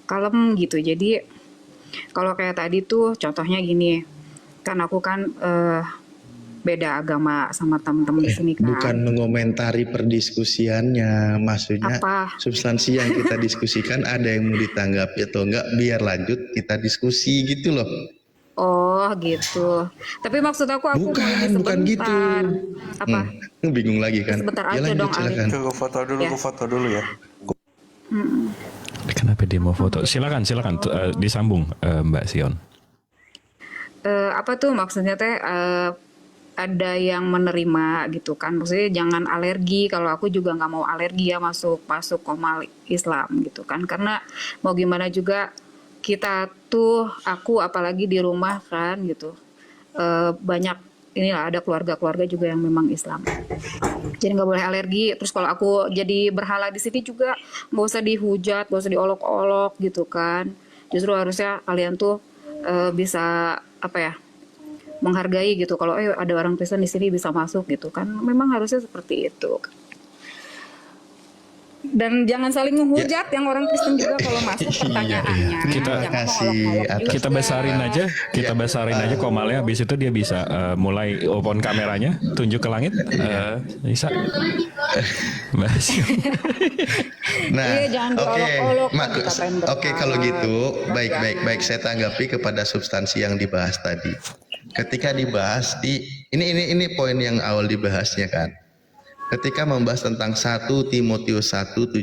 kalem gitu. Jadi kalau kayak tadi tuh contohnya gini, kan aku kan beda agama sama teman-teman di sini kan. Bukan mengomentari perdiskusiannya, maksudnya Apa? substansi yang kita diskusikan ada yang mau ditanggapi atau enggak, biar lanjut kita diskusi gitu loh. Oh gitu. Tapi maksud aku mau ini Bukan gitu. sebentar. Apa? Bingung lagi kan? Sebentar Ya aja lanjut, dong, Ali. silakan. Gue foto dulu ya. Kenapa dia mau foto? Silakan disambung Mbak Sion. Apa tuh maksudnya teh ada yang menerima gitu kan, maksudnya jangan alergi. Kalau aku juga nggak mau alergi ya masuk komal Islam gitu kan, karena mau gimana juga kita tuh, aku apalagi di rumah kan gitu, banyak inilah ada keluarga juga yang memang Islam, jadi nggak boleh alergi. Terus kalau aku jadi berhala di sini juga nggak usah dihujat, nggak usah diolok-olok gitu kan. Justru harusnya kalian tuh bisa apa ya, menghargai gitu. Kalau ada orang Kristen di sini bisa masuk gitu kan, memang harusnya seperti itu. Dan jangan saling menghujat yang orang Kristen juga kalau masuk pertanyaannya. Jangan mengolok-olok juga. Kita besarin aja Komalnya, habis itu dia bisa mulai open kameranya, tunjuk ke langit. Bisa. Mbak Sion. Nah, Iya, jangan oke, diolok-olok, kan dikatain berhala. Oke, kalau gitu, baik, saya tanggapi kepada substansi yang dibahas tadi. Ketika dibahas ini poin yang awal dibahasnya kan. Ketika membahas tentang 1 Timotius 1:17,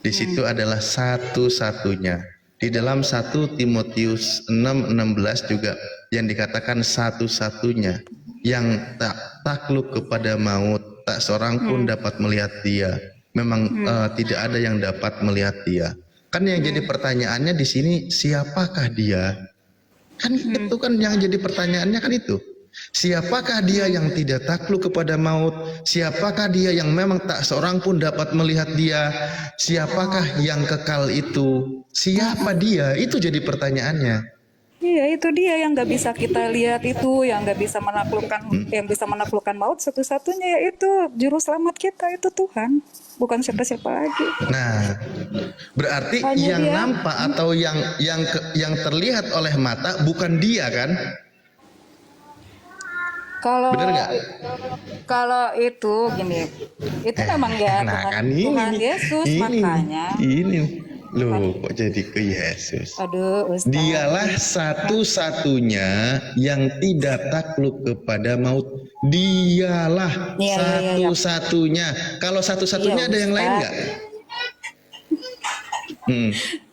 di situ adalah satu-satunya. Di dalam 1 Timotius 6:16 juga yang dikatakan satu-satunya yang tak takluk kepada maut, tak seorang pun dapat melihat dia. Memang tidak ada yang dapat melihat dia. Kan yang jadi pertanyaannya di sini, siapakah dia? Kan itu kan yang jadi pertanyaannya kan itu. Siapakah dia yang tidak takluk kepada maut? Siapakah dia yang memang tak seorang pun dapat melihat dia? Siapakah yang kekal itu? Siapa dia? Itu jadi pertanyaannya. Iya, itu dia yang nggak bisa kita lihat, itu yang nggak bisa menaklukkan, yang bisa menaklukkan maut satu-satunya yaitu juru selamat kita, itu Tuhan, bukan siapa-siapa lagi. Nah, berarti Hanya yang dia. nampak atau yang terlihat oleh mata bukan dia kan? Kalau Bener nggak? kalau itu gini, itu memang ya Tuhan Yesus, makanya. Ini loh, kok jadi ke Yesus? Aduh, Ustaz. Dialah satu-satunya yang tidak takluk kepada maut. Dialah Iya. satu-satunya. Kalau satu-satunya Iya, ada yang lain Ustaz. nggak?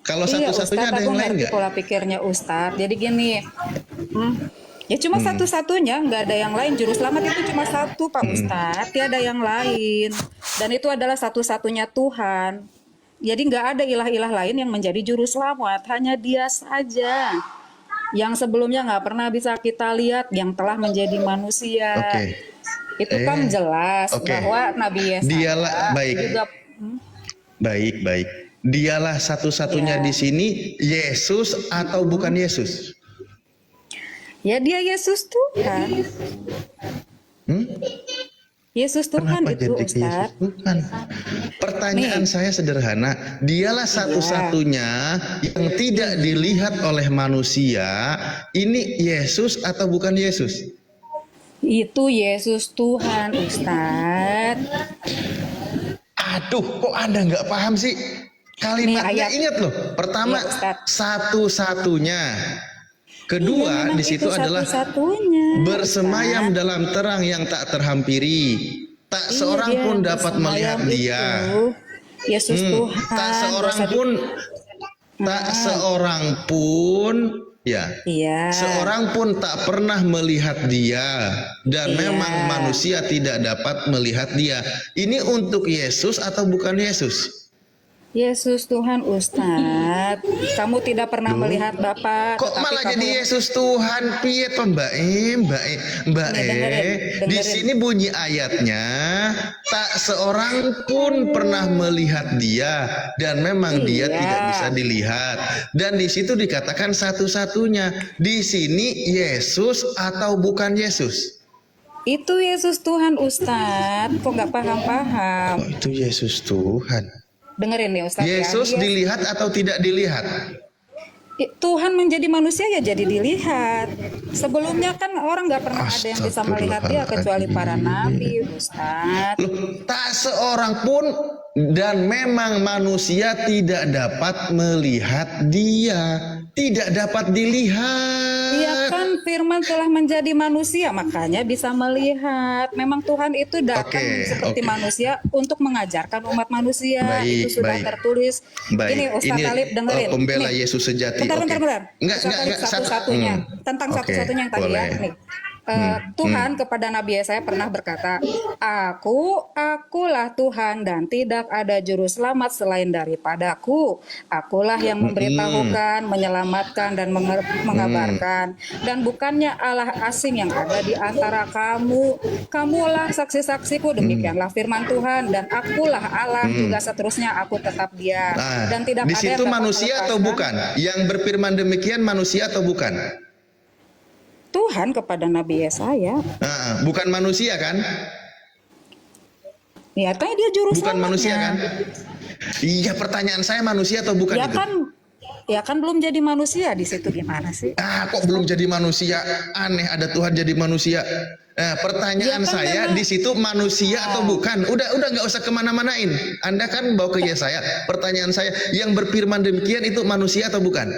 Kalau Iya, satu-satunya Ustaz, ada yang aku lain ngerti nggak? pola pikirnya Ustaz. Jadi gini, ya cuma satu-satunya, nggak ada yang lain. Juru selamat itu cuma satu, Pak Ustaz. Tiada yang lain. Dan itu adalah satu-satunya Tuhan. Jadi nggak ada ilah-ilah lain yang menjadi juru selamat. Hanya Dia saja. Yang sebelumnya nggak pernah bisa kita lihat, yang telah menjadi manusia. Oke. Itu kan jelas Oke. bahwa Nabi Yesaya Dialah baik. juga Baik. Dialah satu-satunya Ya. di sini Yesus atau bukan Yesus? ya Dia Yesus Tuhan. Yesus Tuhan Kenapa itu jadi ke Yesus Ustaz. Tuhan? Pertanyaan saya sederhana. Dialah satu-satunya yang tidak dilihat oleh manusia. Ini Yesus atau bukan Yesus? Itu Yesus Tuhan Ustaz. Aduh, kok Anda nggak paham sih? Kalimatnya ayat. ingat loh. Pertama, Iya, Ustaz. satu-satunya. Kedua, Memang di situ itu adalah satu-satunya, bersemayam Ustaz. dalam terang yang tak terhampiri. Tak Iya, seorang dia pun dapat bersemayam melihat dia. itu. Yesus Tuhan. Tak seorang Dosa di- pun ya. Iya. Seorang pun tak pernah melihat dia dan Iya. memang manusia tidak dapat melihat dia. Ini untuk Yesus atau bukan Yesus? Yesus Tuhan Ustaz. Kamu tidak pernah melihat Bapa, Kok tetapi malah kamu jadi Yesus Tuhan? Piye toh Mbak E? Nih, dengerin. Di sini bunyi ayatnya, tak seorang pun pernah melihat dia dan memang dia Iya. tidak bisa dilihat. Dan di situ dikatakan satu-satunya. Di sini Yesus atau bukan Yesus? Itu Yesus Tuhan Ustaz. Kok nggak paham-paham? Oh, itu Yesus Tuhan. Dengerin nih Ustaz Yesus ya. dilihat atau tidak dilihat? Tuhan menjadi manusia ya jadi dilihat. Sebelumnya kan orang nggak pernah ada yang bisa melihat dia kecuali para nabi Ustaz. Loh, tak seorang pun dan memang manusia tidak dapat melihat dia. tidak dapat dilihat. Iya kan firman telah menjadi manusia, makanya bisa melihat. Memang Tuhan itu datang Oke, seperti oke. manusia untuk mengajarkan umat manusia. Baik, Itu sudah baik. tertulis. Baik, Ini Ustadz Alif dengerin. pembela Nih, Yesus sejati. bentar, Oke. bentar, bentar. Enggak, Ustadz Alif satu- satu-satunya. Tentang Oke, satu-satunya yang tadi ya. boleh. Nih. Tuhan kepada Nabi Yesaya pernah berkata, akulah Tuhan dan tidak ada juru selamat selain daripadaku. Akulah yang memberitahukan, menyelamatkan dan mengabarkan. Dan bukannya Allah asing yang ada di antara kamu. Kamulah saksi-saksiku, demikianlah firman Tuhan. Dan akulah Allah juga seterusnya, aku tetap Dia. Nah, Dan tidak di ada yang situ dapat manusia atau melepaskan. bukan? Yang berfirman demikian manusia atau bukan? Tuhan kepada Nabi Yesaya. Bukan manusia kan? Nyatanya dia juru Bukan selamatnya. manusia kan? Iya, pertanyaan saya manusia atau bukan Ya itu? kan belum jadi manusia di situ gimana sih? Kok belum jadi manusia? Aneh ada Tuhan jadi manusia. Nah, pertanyaan Ya kan saya memang- di situ manusia atau bukan? Udah nggak usah kemana-manain. Anda kan bawa ke Yesaya. Pertanyaan saya, yang berfirman demikian itu manusia atau bukan?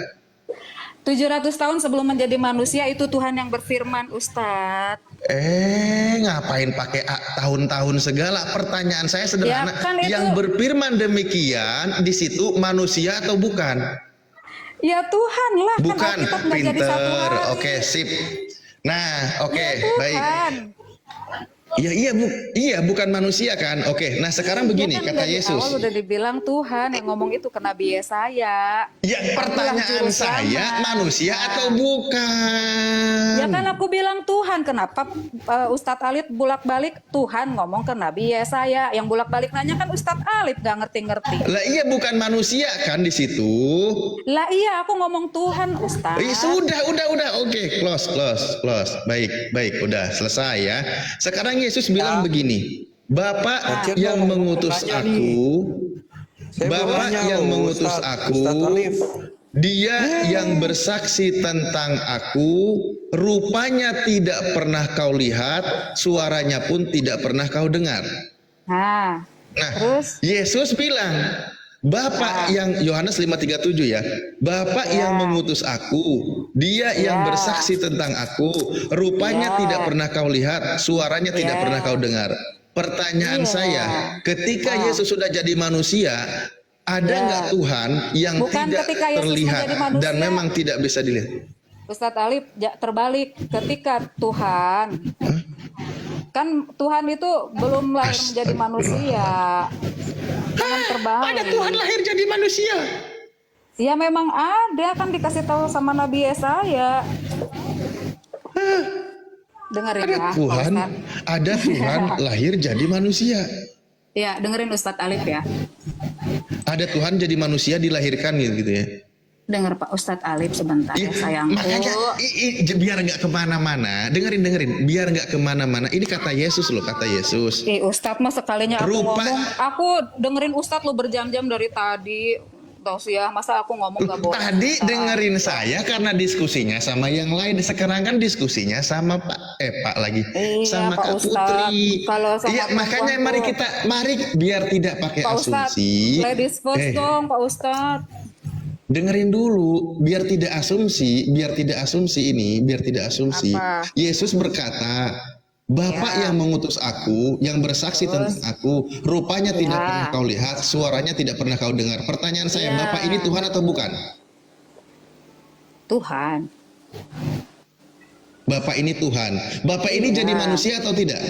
700 tahun sebelum menjadi manusia itu Tuhan yang berfirman, Ustadz. Ngapain pakai tahun-tahun segala? Pertanyaan saya sederhana. Ya, kan itu- Yang berfirman demikian di situ manusia atau bukan? Ya Tuhan lah, Bukan. kan Alkitab nggak jadi satu Pinter. hari. Oke, sip. Nah, oke, Ya baik. Tuhan. Iya, bukan manusia kan? Oke, nah sekarang begini Ya kan kata dari Yesus. awal udah dibilang Tuhan yang ngomong itu ke Nabi Yesaya. Ya, pertanyaan juru saya selamat. manusia atau bukan? Ya kan aku bilang Tuhan, kenapa Ustadz Alif bolak-balik Tuhan ngomong ke Nabi Yesaya? Yang bolak-balik nanya kan Ustadz Alif gak ngerti-ngerti. Lah iya, bukan manusia kan di situ? Lah iya aku ngomong Tuhan Ustadz. Sudah. Oke, close. Baik, udah selesai ya. Sekarang Yesus bilang begini, Bapak Oke, yang dong, mengutus tanya aku, Saya mau Bapak nanya yang loh, mengutus Ustadz- aku, Ustadz Alif. Dia yang bersaksi tentang aku, rupanya tidak pernah kau lihat, suaranya pun tidak pernah kau dengar. Nah, Nah, terus? Yesus bilang, Bapak yang Yohanes 5:37 ya. Bapak yang mengutus aku, Dia yang bersaksi tentang aku, rupanya tidak pernah kau lihat, suaranya tidak pernah kau dengar. Pertanyaan saya, ketika Yesus sudah jadi manusia, ada nggak Tuhan yang Bukan tidak ketika Yesus terlihat menjadi manusia. dan memang tidak bisa dilihat? Ustadz Alif terbalik ketika Tuhan kan Tuhan itu belum lahir menjadi manusia. Jangan terbalik. Ada Tuhan lahir jadi manusia. Ya memang ada kan dikasih tahu sama Nabi Yesaya. Dengerin Ada ya, Pak Tuhan, Ustadz. ada Tuhan lahir jadi manusia. Ya dengerin Ustadz Alif ya. Ada Tuhan jadi manusia dilahirkan gitu ya. Dengar Pak Ustadz Alif sebentar ya Iya, sayangku. makanya biar nggak kemana-mana, dengerin, biar nggak kemana-mana. Ini kata Yesus loh, kata Yesus. Ustadz mah sekalinya aku Rupa- ngomong, aku dengerin Ustadz lo berjam-jam dari tadi. Tau sih ya, masa aku ngomong gak boleh. Tadi dengerin saya karena diskusinya sama yang lain. Sekarang kan diskusinya sama Pak lagi, Iya, sama Pak Kak Ustadz. Putri. Kalau sama Iya, makanya perempuan mari biar tidak pakai Pak Ustadz, asumsi. ladies first dong Pak Ustadz. Dengerin dulu, biar tidak asumsi ini, biar tidak asumsi. Apa? Yesus berkata, Bapak yang mengutus aku, yang bersaksi tentang aku, rupanya tidak pernah kau lihat, suaranya tidak pernah kau dengar. Pertanyaan saya, Bapak ini Tuhan atau bukan? Tuhan. Bapak ini Tuhan. Bapak ini jadi manusia atau tidak?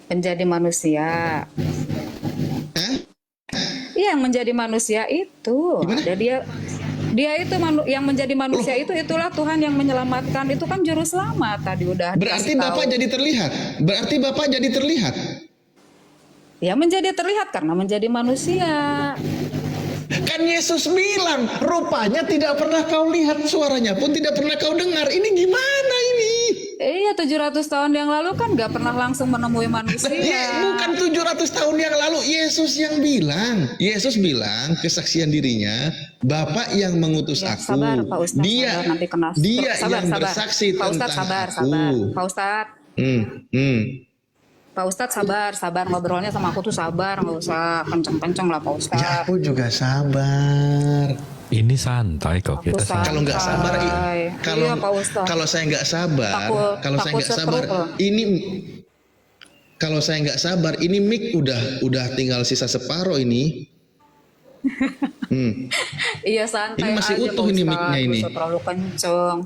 Menjadi manusia. Hah? Iya, yang menjadi manusia itu. Gimana? Ada dia itu yang menjadi manusia itu itulah Tuhan yang menyelamatkan. Itu kan juru selamat tadi udah Berarti dikasih Bapak tahu. jadi terlihat. Berarti Bapak jadi terlihat. Ya menjadi terlihat karena menjadi manusia. Kan Yesus bilang, rupanya tidak pernah kau lihat, suaranya pun tidak pernah kau dengar. Ini gimana ini? Iya 700 tahun yang lalu kan gak pernah langsung menemui manusia. Bukan 700 tahun yang lalu, Yesus yang bilang. Yesus bilang kesaksian dirinya, Bapak yang mengutus Ya, aku. sabar Pak Ustadz, Dia sabar, nanti kena dia sabar, yang sabar. bersaksi Pak tentang Ustadz sabar, aku. sabar. Pak Ustadz, Pak Ustadz sabar ngobrolnya sama aku tuh sabar, nggak usah kenceng-kenceng lah Pak Ya Ustadz. aku juga sabar. Ini santai kok kita santai. Kalau nggak sabar, kalau Iya, Pak Ustadz. kalau saya nggak sabar, Takut- kalau saya takut nggak sabar, stroke loh. ini kalau saya nggak sabar, ini mic udah tinggal sisa separuh ini. Iya santai Ini masih aja, utuh Pak ini Ustadz. mic-nya ini. Nggak usah terlalu kenceng.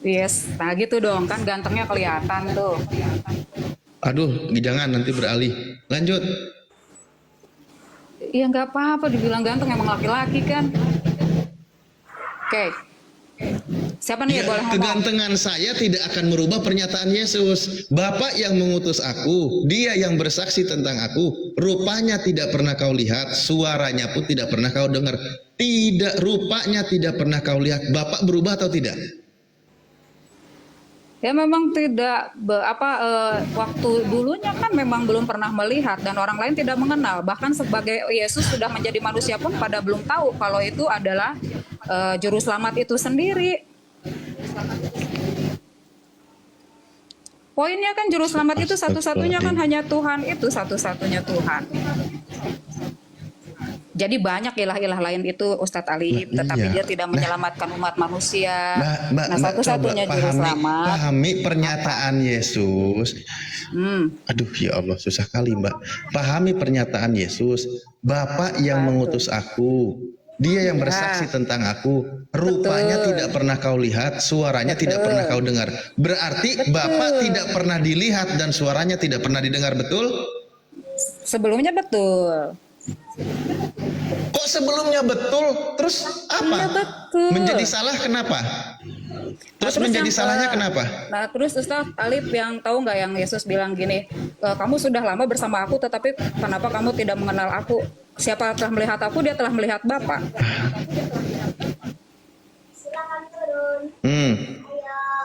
Yes, nah gitu dong kan gantengnya kelihatan tuh. Aduh, jangan nanti beralih. Lanjut. Iya nggak apa-apa dibilang ganteng emang laki-laki kan. Oke. Siapa nih Ya, yang boleh ngomong? kegantengan saya tidak akan merubah pernyataan Yesus. Bapak yang mengutus aku, dia yang bersaksi tentang aku. Rupanya tidak pernah kau lihat, suaranya pun tidak pernah kau dengar. Tidak, rupanya tidak pernah kau lihat. Bapak berubah atau tidak? Ya memang tidak waktu dulunya kan memang belum pernah melihat dan orang lain tidak mengenal. Bahkan sebagai Yesus sudah menjadi manusia pun pada belum tahu kalau itu adalah juru selamat itu sendiri. Poinnya kan juru selamat itu satu-satunya kan hanya Tuhan, itu satu-satunya Tuhan. Jadi banyak ilah-ilah lain itu Ustadz Ali, tetapi iya. dia tidak menyelamatkan umat manusia. Mbak, Nah satu-satunya coba juru selamat. pahami pernyataan Yesus. Hmm. Aduh ya Allah, susah kali Mbak. Pahami pernyataan Yesus. Bapak yang mengutus aku, dia yang bersaksi tentang aku. Rupanya tidak pernah kau lihat, suaranya tidak pernah kau dengar. Berarti Bapak tidak pernah dilihat dan suaranya tidak pernah didengar, betul? Sebelumnya betul. Kok sebelumnya betul? Terus apa? Iya, betul. Menjadi salah kenapa? Terus Nah, menjadi yang salahnya kenapa? Nah terus Ustaz Alif yang tahu nggak yang Yesus bilang gini, kamu sudah lama bersama aku, tetapi kenapa kamu tidak mengenal aku? Siapa telah melihat aku, dia telah melihat Bapa.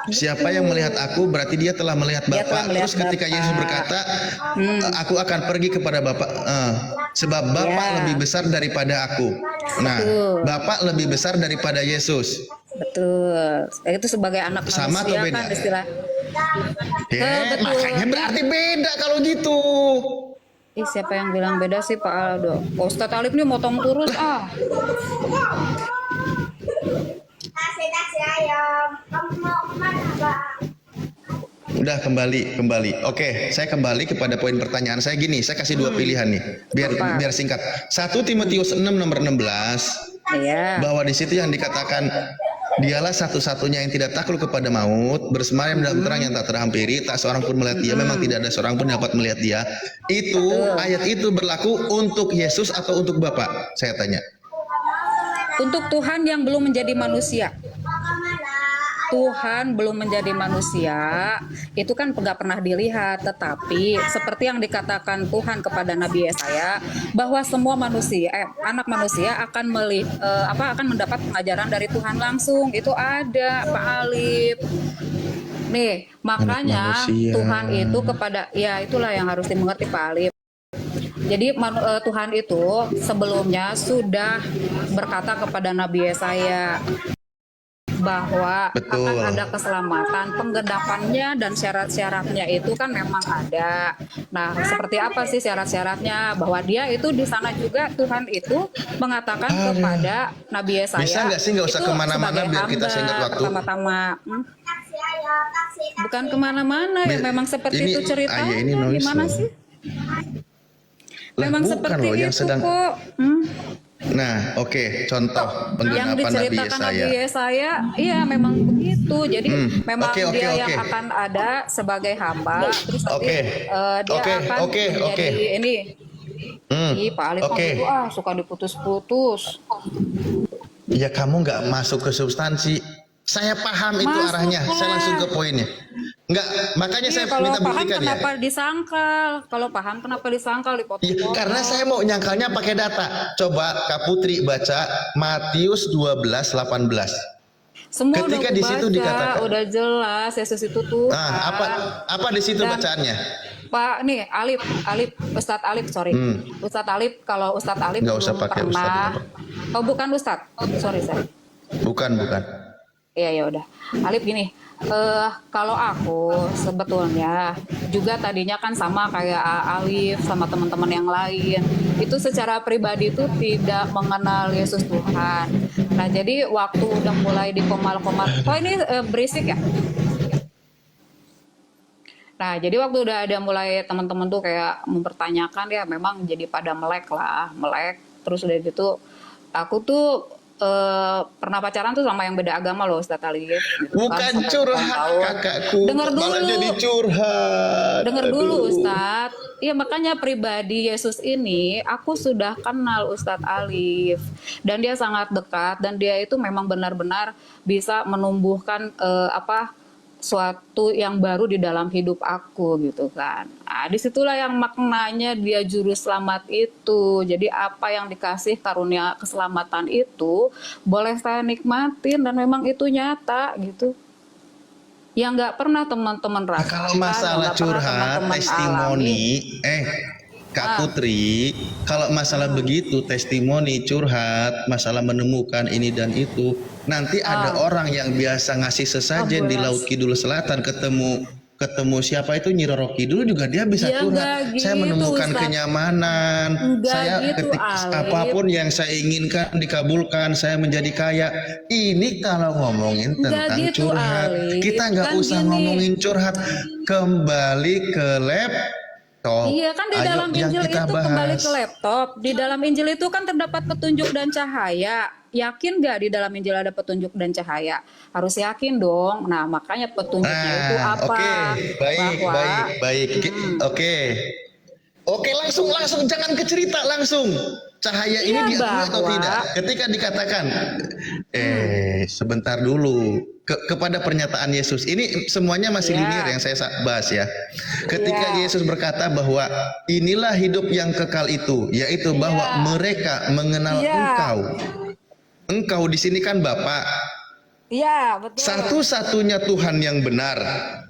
Siapa yang melihat aku berarti dia telah melihat Dia Bapa. telah melihat Terus ketika Bapa. Yesus berkata, aku akan pergi kepada Bapa, sebab Bapa Ya. lebih besar daripada aku. Nah, Betul. Bapa lebih besar daripada Yesus. Betul. Itu sebagai anak Sama atau manusia beda? kan istilah. Betul. Makanya berarti beda kalau gitu. Ih, siapa yang bilang beda sih Pak Aldo? Ustadz Alif nih motong terus ah. Taksi ayam, kamu mau kemana bang? Udah kembali. Oke, saya kembali kepada poin pertanyaan saya gini. Saya kasih dua pilihan nih, biar singkat. 1 Timotius 6 nomor 16. Iya. Bahwa di situ yang dikatakan dialah satu-satunya yang tidak takluk kepada maut, bersemayam dalam terang yang tak terhampiri, tak seorang pun melihat dia, memang tidak ada seorang pun dapat melihat dia. Itu ayat itu berlaku untuk Yesus atau untuk Bapak? Saya tanya. Untuk Tuhan yang belum menjadi manusia. Tuhan belum menjadi manusia, itu kan nggak pernah dilihat. Tetapi seperti yang dikatakan Tuhan kepada Nabi Yesaya, bahwa semua manusia, anak manusia akan akan mendapat pengajaran dari Tuhan langsung. Itu ada Pak Alif. Nih, makanya Tuhan itu kepada, ya itulah yang harus dimengerti Pak Alif. Jadi Tuhan itu sebelumnya sudah berkata kepada Nabi Yesaya bahwa akan ada keselamatan, penggenapannya dan syarat-syaratnya itu kan memang ada. Nah, seperti apa sih syarat-syaratnya? Bahwa dia itu di sana juga Tuhan itu mengatakan kepada Nabi Yesaya. Bisa nggak sih nggak usah itu kemana-mana sebagai biar kita hamba, singkat waktu. Pertama-tama, bukan kemana-mana ya, memang seperti Ini- itu ceritanya. ini noise Gimana loh. sih? Lah, Memang bukan seperti loh yang itu sedang. kok. Nah, oke, contoh Yang penggenapan Nabi diceritakan Nabi Yesaya. Yesaya, iya memang begitu. Jadi memang Oke, dia yang oke. akan ada sebagai hamba, terus nanti Oke. dia akan Oke. menjadi ini. Ih, Pak Alif Oke. gitu suka diputus-putus. Ya kamu nggak masuk ke substansi. Saya paham itu Masuk arahnya. lah. Saya langsung ke poinnya. Nggak, makanya Iya, saya kalau minta paham buktikan ya. kenapa disangkal? Kalau paham kenapa disangkal Ya, dipotong-potong? karena saya mau nyangkalnya pakai data. Coba Kak Putri baca Matius 12:18. Semua Ketika udah di situ kubaca, dikatakan. udah jelas Yesus itu Tuhan. Nah, apa di situ Dan- bacaannya? Pak nih Alif, Ustadz Alif, sorry. Ustadz Alif, kalau Ustadz Alif Nggak usah belum pakai pernah. Ustadz, Oh bukan Ustadz, sorry. Bukan. Iya ya udah. Alif gini, kalau aku sebetulnya juga tadinya kan sama kayak Alif sama teman-teman yang lain. Itu secara pribadi itu tidak mengenal Yesus Tuhan. Nah jadi waktu udah mulai dikomal-komal, oh ini berisik ya? Nah, jadi waktu udah ada mulai teman-teman tuh kayak mempertanyakan ya, memang jadi pada melek. Terus udah gitu, aku tuh pernah pacaran tuh sama yang beda agama loh, Ustadz Alif. Gitu, Bukan sampai curhat bertahun-tahun. kakakku, Dengar malah dulu. jadi curhat. Dengar dulu Aduh. Ustadz. Iya makanya pribadi Yesus ini aku sudah kenal Ustadz Alif dan dia sangat dekat dan dia itu memang benar-benar bisa menumbuhkan suatu yang baru di dalam hidup aku gitu kan. Nah, disitulah yang maknanya dia juru selamat itu. Jadi apa yang dikasih karunia keselamatan itu boleh saya nikmatin dan memang itu nyata gitu. Yang nggak pernah teman-teman Nah, rasakan. kalau masalah yang nggak pernah curhat, teman-teman testimoni, Kak Putri, kalau masalah begitu, testimoni, curhat, masalah menemukan ini dan itu, nanti ada orang yang biasa ngasih sesajen di Laut Kidul Selatan, ketemu siapa itu Nyi Roro Kidul juga dia bisa Ya, curhat. nggak Saya gitu, menemukan Ustaz. kenyamanan. Nggak Saya gitu, Alif. apapun yang saya inginkan dikabulkan. Saya menjadi kaya. Ini kalau ngomongin Nggak tentang gitu, curhat, Alif. kita nggak Kan usah gini. ngomongin curhat. Kembali ke laptop. Iya kan di Ayo, dalam yang Injil kita itu kembali bahas. ke laptop. Di dalam Injil itu kan terdapat petunjuk dan cahaya. Yakin nggak di dalam Injil ada petunjuk dan cahaya? Harus yakin dong. Nah makanya petunjuknya itu apa? Oke, baik, Bahwa baik. Oke, langsung jangan ke cerita langsung. Cahaya ini Iya, diakui atau bahwa- tidak? Ketika dikatakan, sebentar dulu. Kepada pernyataan Yesus ini semuanya masih Iya. linear yang saya bahas ya. Ketika Iya. Yesus berkata bahwa inilah hidup yang kekal itu, yaitu bahwa mereka mengenal Iya. Engkau. Engkau di sini kan Bapa, Iya betul. satu-satunya Tuhan yang benar.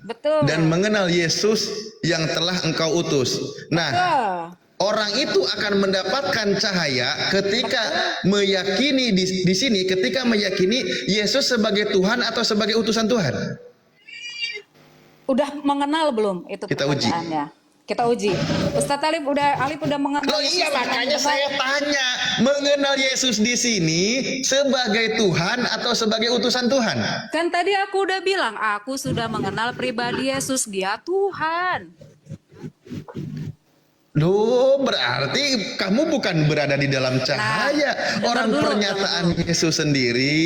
Betul. Dan mengenal Yesus yang telah Engkau utus. Nah, Betul. orang itu akan mendapatkan cahaya ketika meyakini di sini, ketika meyakini Yesus sebagai Tuhan atau sebagai utusan Tuhan. Udah mengenal belum itu Kita uji. pertanyaannya? Kita uji. Ustadz Alif udah mengenal. Loh iya, Yesus makanya dengan saya tanya, mengenal Yesus di sini sebagai Tuhan atau sebagai utusan Tuhan? Kan tadi aku udah bilang, aku sudah mengenal pribadi Yesus, dia Tuhan. Loh, berarti kamu bukan berada di dalam cahaya. dengar Orang dulu, pernyataan Yesus sendiri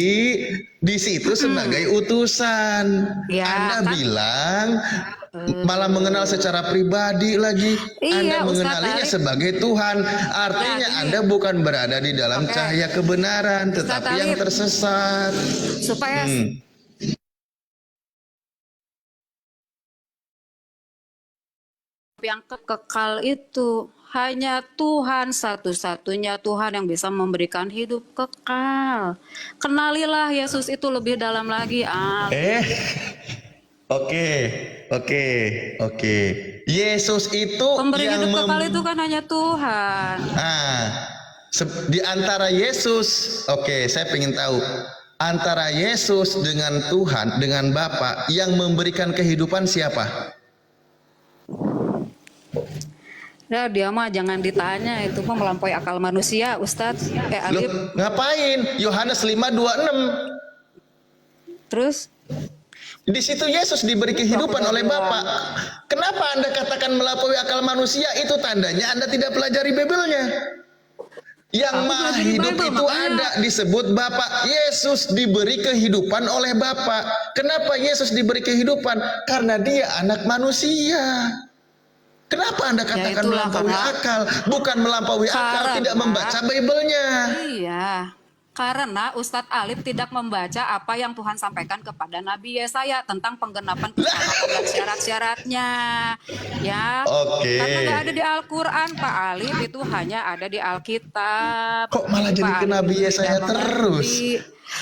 di situ sebagai utusan. Ya, Anda kan? bilang malah mengenal secara pribadi lagi. Iya, Anda Ustadz mengenalinya Alif. sebagai Tuhan. Artinya Nah, gini. Anda bukan berada di dalam Oke. cahaya kebenaran, Ustadz tetapi yang Alif. tersesat. Supaya yang kekal itu hanya Tuhan, satu-satunya Tuhan yang bisa memberikan hidup kekal. Kenalilah Yesus itu lebih dalam lagi. Oke. Yesus itu Pemberi yang hidup kekal itu kan hanya Tuhan. Di antara Yesus, saya pengen tahu antara Yesus dengan Tuhan, dengan Bapa yang memberikan kehidupan siapa? Ya dia mah jangan ditanya, itu mah melampaui akal manusia, Ustadz. Alif. Loh, ngapain? Yohanes 5:26. Terus? Di situ Yesus diberi kehidupan oleh Bapa. Kenapa Anda katakan melampaui akal manusia? Itu tandanya Anda tidak pelajari Bibelnya. Yang maha hidup Bible, itu makanya. ada disebut Bapa. Yesus diberi kehidupan oleh Bapa. Kenapa Yesus diberi kehidupan? Karena dia anak manusia. Kenapa Anda katakan itulah, melampaui Kakak. akal? Bukan melampaui akal, Karena- tidak membaca Bibelnya. Iya, karena Ustadz Alif tidak membaca apa yang Tuhan sampaikan kepada Nabi Yesaya tentang penggenapan keselamatan dan syarat-syaratnya. Ya, Oke. karena nggak ada di Al-Quran, Pak Alif, itu hanya ada di Alkitab. Kok malah jadi Pak ke Alif Nabi itu Yesaya tidak mengerti. terus?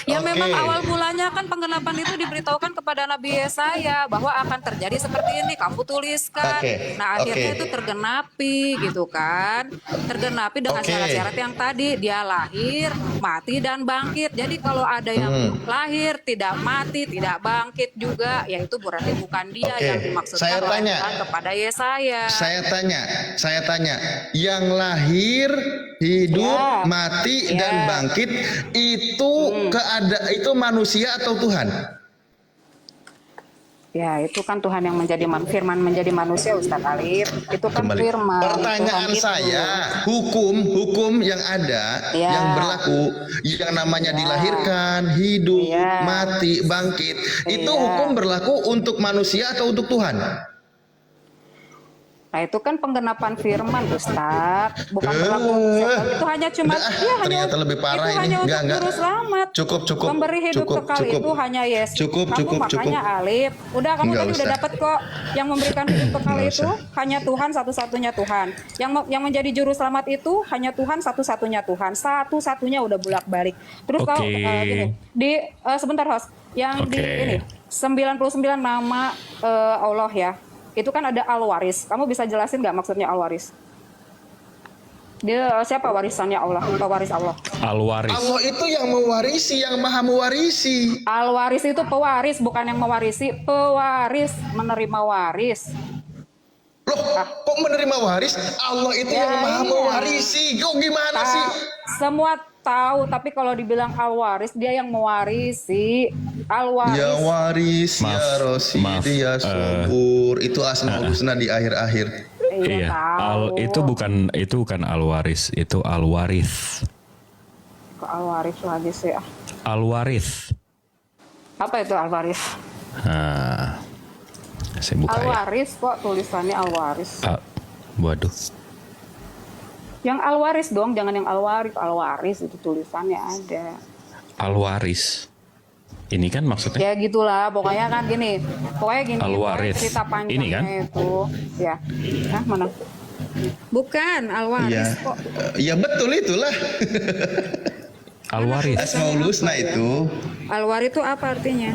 Ya Oke. memang awal mulanya kan penggenapan itu diberitahukan kepada Nabi Yesaya bahwa akan terjadi seperti ini, kamu tuliskan. Oke, Nah akhirnya oke. itu tergenapi gitu kan. Tergenapi dengan Oke. syarat-syarat yang tadi, dia lahir, mati dan bangkit. Jadi kalau ada yang lahir, tidak mati, tidak bangkit juga, ya itu berarti bukan dia Oke, yang dimaksudkan saya oleh tanya. Tuhan kepada Yesaya. Saya tanya, yang lahir, hidup, Ya. mati Ya. dan bangkit itu itu manusia atau Tuhan? Ya, itu kan Tuhan yang menjadi firman menjadi manusia, Ustadz Alif. Itu kan Kembali. firman. Pertanyaan Tuhan itu. saya, hukum yang ada, Ya. yang berlaku, yang namanya dilahirkan, hidup, Ya. mati, bangkit, itu Iya. hukum berlaku untuk manusia atau untuk Tuhan? Nah, itu kan penggenapan firman, Ustadz. Bukan berlaku untuk siapa. Itu hanya cuma Ternyata lebih parah itu ini. hanya untuk Enggak. juru selamat. Cukup. Pemberi hidup kekal itu hanya Yesus. Kamu makanya Alif. Udah kamu Enggak tadi udah usah. dapat kok. Yang memberikan hidup kekal Enggak itu hanya Tuhan, satu-satunya Tuhan. Yang menjadi juru selamat itu hanya Tuhan, satu-satunya Tuhan. Satu-satunya udah bolak-balik. Terus Oke. kalau gini, sebentar host. Yang di Oke. ini 99 nama Allah ya. Itu kan ada al-waris. Kamu bisa jelasin nggak maksudnya al-waris? Dia siapa warisannya Allah? Pewaris Allah. Al-Waris. Allah itu yang mewarisi, yang maha mewarisi. Al-waris itu pewaris, bukan yang mewarisi. Pewaris, menerima waris. Loh, kok menerima waris? Allah itu Ya, yang maha iya. mewarisi. Kok gimana sih? Semua tahu, tapi kalau dibilang al-waris, dia yang mewarisi. Al-waris. Ya waris, Maaf, ya rosid, maaf, ya subur. Itu asmaul husna di akhir-akhir. Iya, tahu. itu bukan Al-Waris, itu Al-Warith. Ke al-waris lagi sih. Al-Warith. Apa itu al-waris? Nah, saya buka ya. Al-waris kok tulisannya al-waris. Waduh. Yang al-waris dong, jangan yang al-waris. Al-waris itu tulisannya ada. Al-Waris. Ini kan maksudnya Ya gitulah, pokoknya kan gini. Pokoknya gini, Al-Waris. cerita panjangnya Ini kan? itu. Ya. Hah, mana? Bukan, al-waris Iya. kok. Ya betul itulah. Al-Waris. Asmaul husna itu. Al-waris itu apa artinya?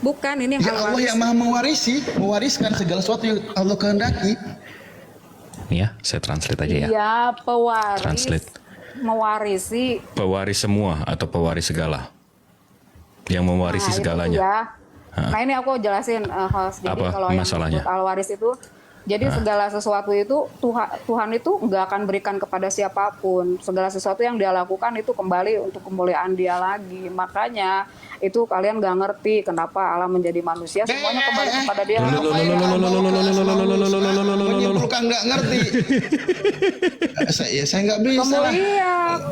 Bukan, ini yang Ya Allah al-waris. yang maha mewarisi, mewariskan segala sesuatu yang Allah kehendaki. Nih ya, saya translate aja ya. Iya, pewaris. Translate. Mewarisi. Pewaris semua atau pewaris segala. Yang mewarisi Nah, itu segalanya. ya. Nah ini aku jelasin host. Jadi Apa kalau yang masalahnya? disebut al-waris itu, jadi segala sesuatu itu Tuhan itu nggak akan berikan kepada siapapun. Segala sesuatu yang dia lakukan itu kembali untuk kemuliaan dia lagi. Makanya itu kalian nggak ngerti kenapa Allah menjadi manusia. Semuanya kembali kepada dia. Menyimpulkan nggak ngerti. Saya nggak bisa.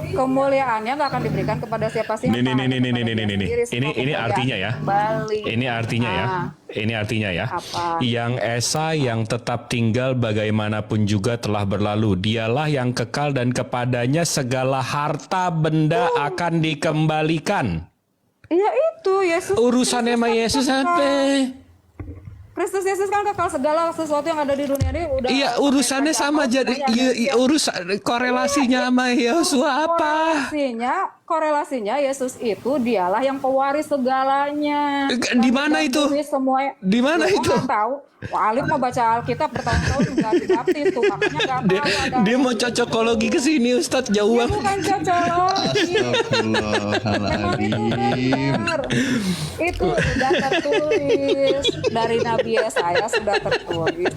Kemuliaannya nggak akan diberikan kepada siapa-siapa. Nih. Ini artinya ya. Kembali. Ini artinya ya. Nah. Ini artinya ya. Apa? Yang esa yang tetap tinggal bagaimanapun juga telah berlalu. Dialah yang kekal dan kepadanya segala harta benda akan dikembalikan. Iya itu Yesus. Urusannya sama Yesus apa? Kristus Yesus kan kekal, segala sesuatu yang ada di dunia ini udah. Iya, urusannya sama jadi urusan korelasinya sama Yesus apa? Korelasinya Yesus itu dialah yang pewaris segalanya. Di mana itu? Semua. Di mana itu? Nggak tahu. Wah, Alif mau baca Alkitab bertahun-tahun nggak dibaptis tuh, makanya nggak tahu. Dia mau cocokologi ke sini, Ustadz, jauh Dia banget. bukan cocokologi. Astagfirullahaladzim. Itu sudah tertulis dari Nabi Yesaya, sudah tertulis.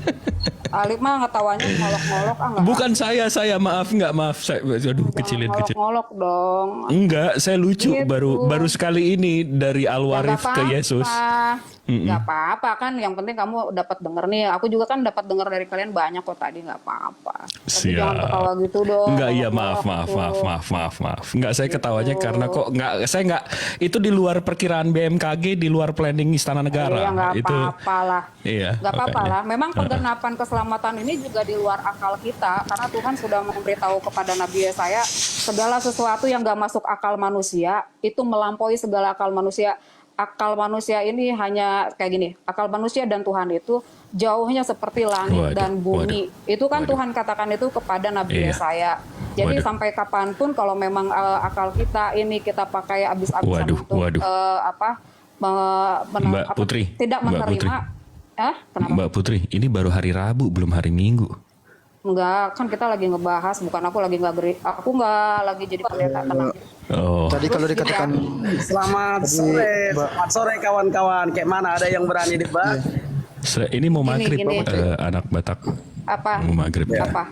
Alif mah ngetawanya ngolok-ngolok nggak. Bukan saya maaf. Saya, aduh, kecil. Ngolok-ngolok dong. Enggak, saya lucu Gitu. baru sekali ini dari Ya, Al-Warith nggak ke Yesus. Nggak apa-apa kan, yang penting kamu dapat denger nih. Aku juga kan dapat denger dari kalian banyak kok tadi, nggak apa-apa. Tapi jangan ketawa gitu dong. Enggak, iya maaf. Ngolok-ngolok tuh. Enggak, saya ketawanya karena kok saya enggak, itu di luar perkiraan BMKG, di luar planning Istana Negara. Iya, nggak itu apa-apa lah. Iya. Nggak apa-apa makanya. lah. Memang penggenapan keselamatan ini juga di luar akal kita, karena Tuhan sudah memberitahu kepada Nabi Yesaya segala sesuatu yang nggak masuk akal manusia itu melampaui segala akal manusia. akal manusia ini hanya kayak gini, akal manusia dan Tuhan itu jauhnya seperti langit Waduh, dan bumi. Itu kan Tuhan katakan itu kepada Nabi Iya. Yesaya. Jadi Waduh. sampai kapanpun kalau memang akal kita ini kita pakai habis-habisan Waduh, untuk waduh. Mbak Putri, tidak Mbak Putri. menerima. Kenapa? Mbak Putri, ini baru hari Rabu, belum hari Minggu. Enggak, kan kita lagi ngebahas, bukan aku lagi aku nggak lagi jadi pendeta, tenang. Oh, Tadi kalau dikatakan Selamat sore kawan-kawan. Kayak mana ada yang berani debat? ini mau maghrib, gini. anak Batak. Apa? Mau maghrib. Apa?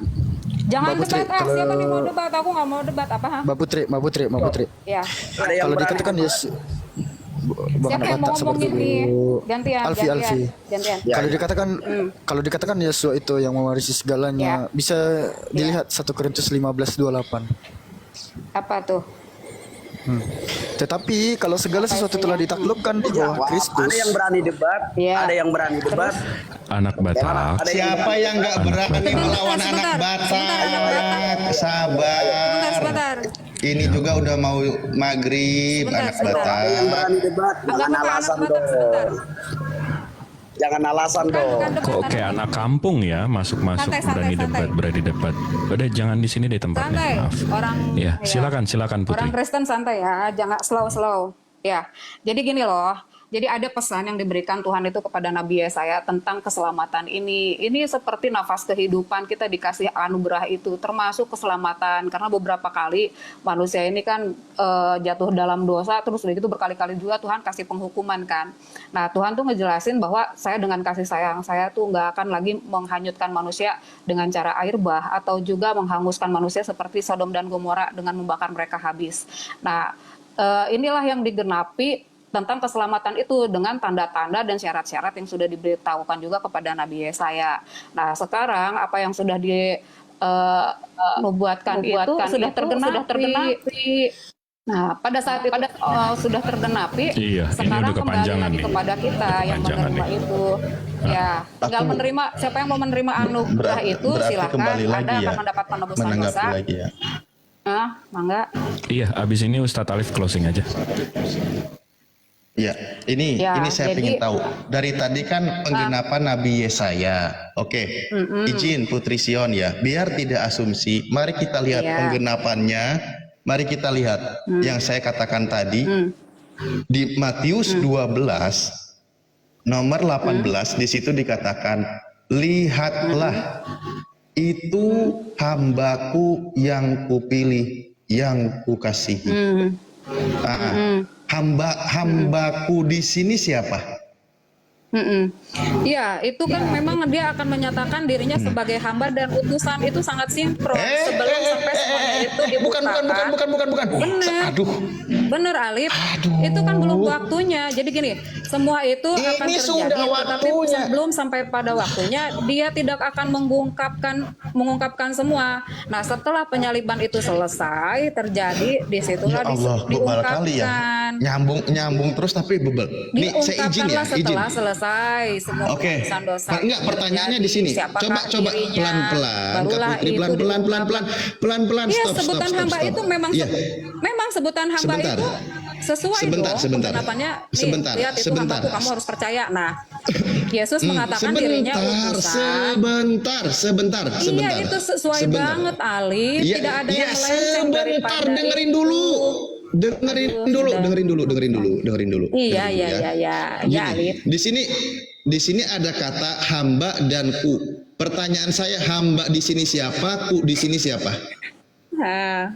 Jangan Mbak Putri, debat, siapa nih mau debat? Aku nggak mau debat, apa? Ha? Mbak Putri. Ya. Ada yang Kalau berani. dikatakan ya Siapa yang mau ngomong ini? Gantian. Gantian. Kalau dikatakan Yesus itu yang mewarisi segalanya, bisa dilihat 1 Korintus 15:28. Apa tuh? Tetapi kalau segala sesuatu telah ditaklukkan di bawah Kristus. Ada yang berani debat. Iya. Ada yang berani debat. Anak Batak. Siapa yang nggak berani melawan anak Batak? Sabar. Sebentar. Ini juga udah mau maghrib anak Ada yang Batak. berani debat. Jangan alasan dong. Jangan alasan dong. Kok kayak anak kampung ya, masuk-masuk Santai. berani debat. Udah jangan di sini deh tempatnya. Santai. Maaf. Orang Ya, silakan Putri. Orang Kristen santai ya, jangan slow. Ya. Jadi gini loh. Jadi ada pesan yang diberikan Tuhan itu kepada Nabi Yesaya tentang keselamatan ini. Ini seperti nafas kehidupan, kita dikasih anugerah itu, termasuk keselamatan. Karena beberapa kali manusia ini kan jatuh dalam dosa, terus udah gitu berkali-kali juga Tuhan kasih penghukuman kan. Nah Tuhan tuh ngejelasin bahwa saya dengan kasih sayang, saya tuh nggak akan lagi menghanyutkan manusia dengan cara air bah, atau juga menghanguskan manusia seperti Sodom dan Gomora dengan membakar mereka habis. Nah inilah yang digenapi tentang keselamatan itu dengan tanda-tanda dan syarat-syarat yang sudah diberitahukan juga kepada Nabi Yesaya. Nah, sekarang apa yang sudah dinubuatkan itu sudah tergenapi. Nah, pada saat itu sudah tergenapi, Iya, ini sekarang udah kembali kepanjangan lagi nih. kepada kita yang Kepanjangan menerima nih. itu. Ya, tinggal menerima. Siapa yang mau menerima anugerah itu Berarti silakan. kembali Anda lagi ya, akan mendapat penebusan menanggapi dosa. lagi ya. Mangga. Iya, abis ini Ustadz Alif closing aja. Ya, ini Ya, saya jadi- ingin tahu. Dari tadi kan penggenapan Nabi Yesaya. Oke, izin Putri Sion ya. Biar tidak asumsi, mari kita lihat Iya. penggenapannya. Mari kita lihat yang saya katakan tadi. Di Matius 12 nomor 18 di situ dikatakan, "Lihatlah, itu hambaku yang kupilih, yang kukasihi." Hambaku di sini siapa? Iya, itu kan memang dia akan menyatakan dirinya sebagai hamba dan utusan itu sangat sinkron sebelum sampai semuanya itu dibukakan. Bukan. Bener. Aduh. Bener Alif, itu kan belum waktunya. Jadi gini, semua itu akan Ini terjadi, sudah tetapi waktunya. sebelum sampai pada waktunya, dia tidak akan mengungkapkan semua. Nah, setelah penyaliban itu selesai terjadi, disitulah Ya Allah, bebal kali ya. diungkapkan. Nyambung terus tapi bebel. Nih, saya izin ya, Diungkapkanlah izin. setelah selesai semua Oke. urusan dosa. Enggak, pertanyaannya di sini. Siapakah Coba dirinya? pelan-pelan, Kak Barulah Putri, itu pelan-pelan. Iya, Stop. sebutan hamba itu memang Iya. memang sebutan hamba Sebentar. itu sesuai Sebentar. penggenapannya. Nih, Sebentar. lihat itu hambaku, kamu harus percaya. Nah, Yesus mengatakan sebentar, dirinya utusan. sebentar. Iya, itu sesuai banget Ali. Iya, Tidak ada iya, yang melenceng sebentar, daripada dengerin itu. dulu. Dengerin dulu. Iya, Dengerin dulu, ya Gini, Alif. di sini ada kata hamba dan ku. Pertanyaan saya, hamba di sini siapa, ku di sini siapa? Nah,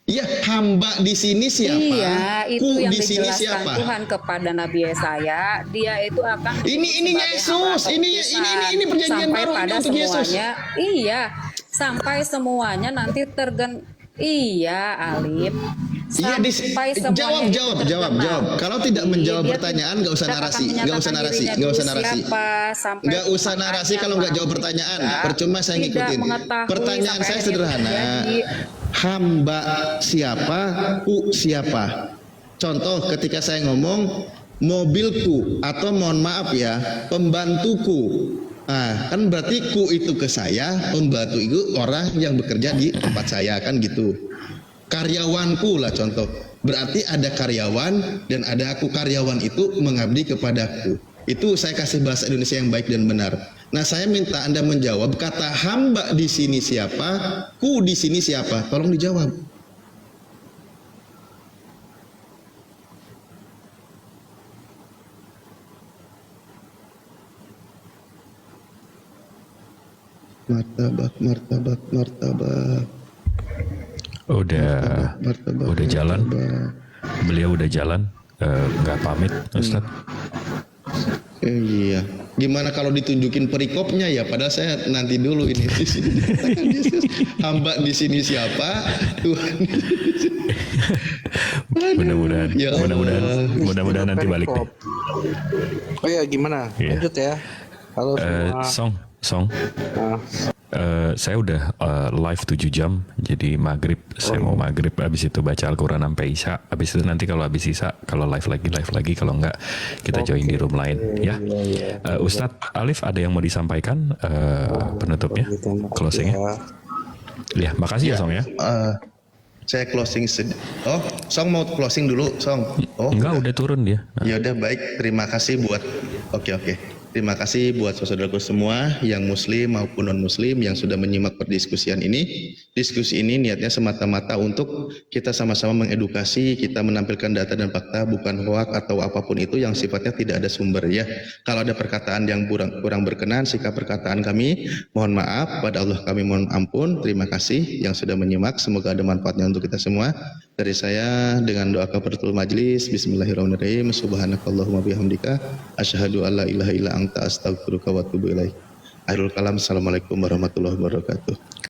Iya, hamba di sini siapa? iya, itu ku yang di sini dijelaskan siapa? Tuhan kepada Nabi Yesaya. Dia itu akan Ini sebagai Yesus. hamba Ini perjanjian sampai baru ini pada untuk Yesus. semuanya. Iya, sampai semuanya nanti Iya, Alif. Iya, Sampai semuanya itu jawab. terkenal. Kalau tidak menjawab Dia pertanyaan, nggak usah tidak akan narasi, menyatakan nggak usah narasi, dirinya nggak usah dulu narasi. siapa, sampai Nggak usah narasi kalau nggak jawab pertanyaan. Percuma saya tidak ngikutin. mengetahui Pertanyaan sampai saya akhirnya sederhana. terjadi. Hamba siapa, ku siapa? Contoh ketika saya ngomong mobilku atau mohon maaf ya, pembantuku. Nah, kan berarti ku itu ke saya, pembantu itu orang yang bekerja di tempat saya kan gitu. Karyawanku lah contoh. Berarti ada karyawan dan ada aku, karyawan itu mengabdi kepadaku. Itu saya kasih bahasa Indonesia yang baik dan benar. Nah, saya minta Anda menjawab kata hamba di sini siapa, ku di sini siapa? Tolong dijawab. Martabak, martabak, martabak. Udah jalan. Beliau udah jalan, nggak pamit, Ustaz. Iya. Gimana kalau ditunjukin perikopnya ya? Padahal saya nanti dulu ini di sini. Hamba di sini siapa? Tuhan. Mudah-mudahan, Ya Allah. mudah-mudahan nanti balik deh. Oh ya, gimana? Iya. Lanjut ya. Halo semua. Song. Saya udah live 7 jam, jadi maghrib. Saya mau maghrib, habis itu baca Al-Quran sampai Isya. Habis itu nanti kalau habis Isya, kalau live lagi. Kalau enggak, kita join di room lain. Ya. Ustadz Alif, ada yang mau disampaikan penutupnya, closingnya? Ya, makasih ya Song ya. Saya closing. Oh, Song mau closing dulu, Song. Oh, enggak, udah turun dia. Ya udah, baik. Terima kasih buat. Oke. Terima kasih buat saudaraku semua yang muslim maupun non muslim yang sudah menyimak perdiskusian ini. Diskusi ini niatnya semata-mata untuk kita sama-sama mengedukasi, kita menampilkan data dan fakta, bukan hoak atau apapun itu yang sifatnya tidak ada sumber ya. Kalau ada perkataan yang kurang berkenan, sikap perkataan kami, mohon maaf, pada Allah kami mohon ampun. Terima kasih yang sudah menyimak, semoga ada manfaatnya untuk kita semua. Dari saya dengan doa kafaratul majlis, bismillahirrahmanirrahim, subhanakallahumma bihamdika, asyhadu an la ilaha illa anta astaghfiruka wa atubu ilaik. Akhirul kalam, assalamualaikum warahmatullahi wabarakatuh.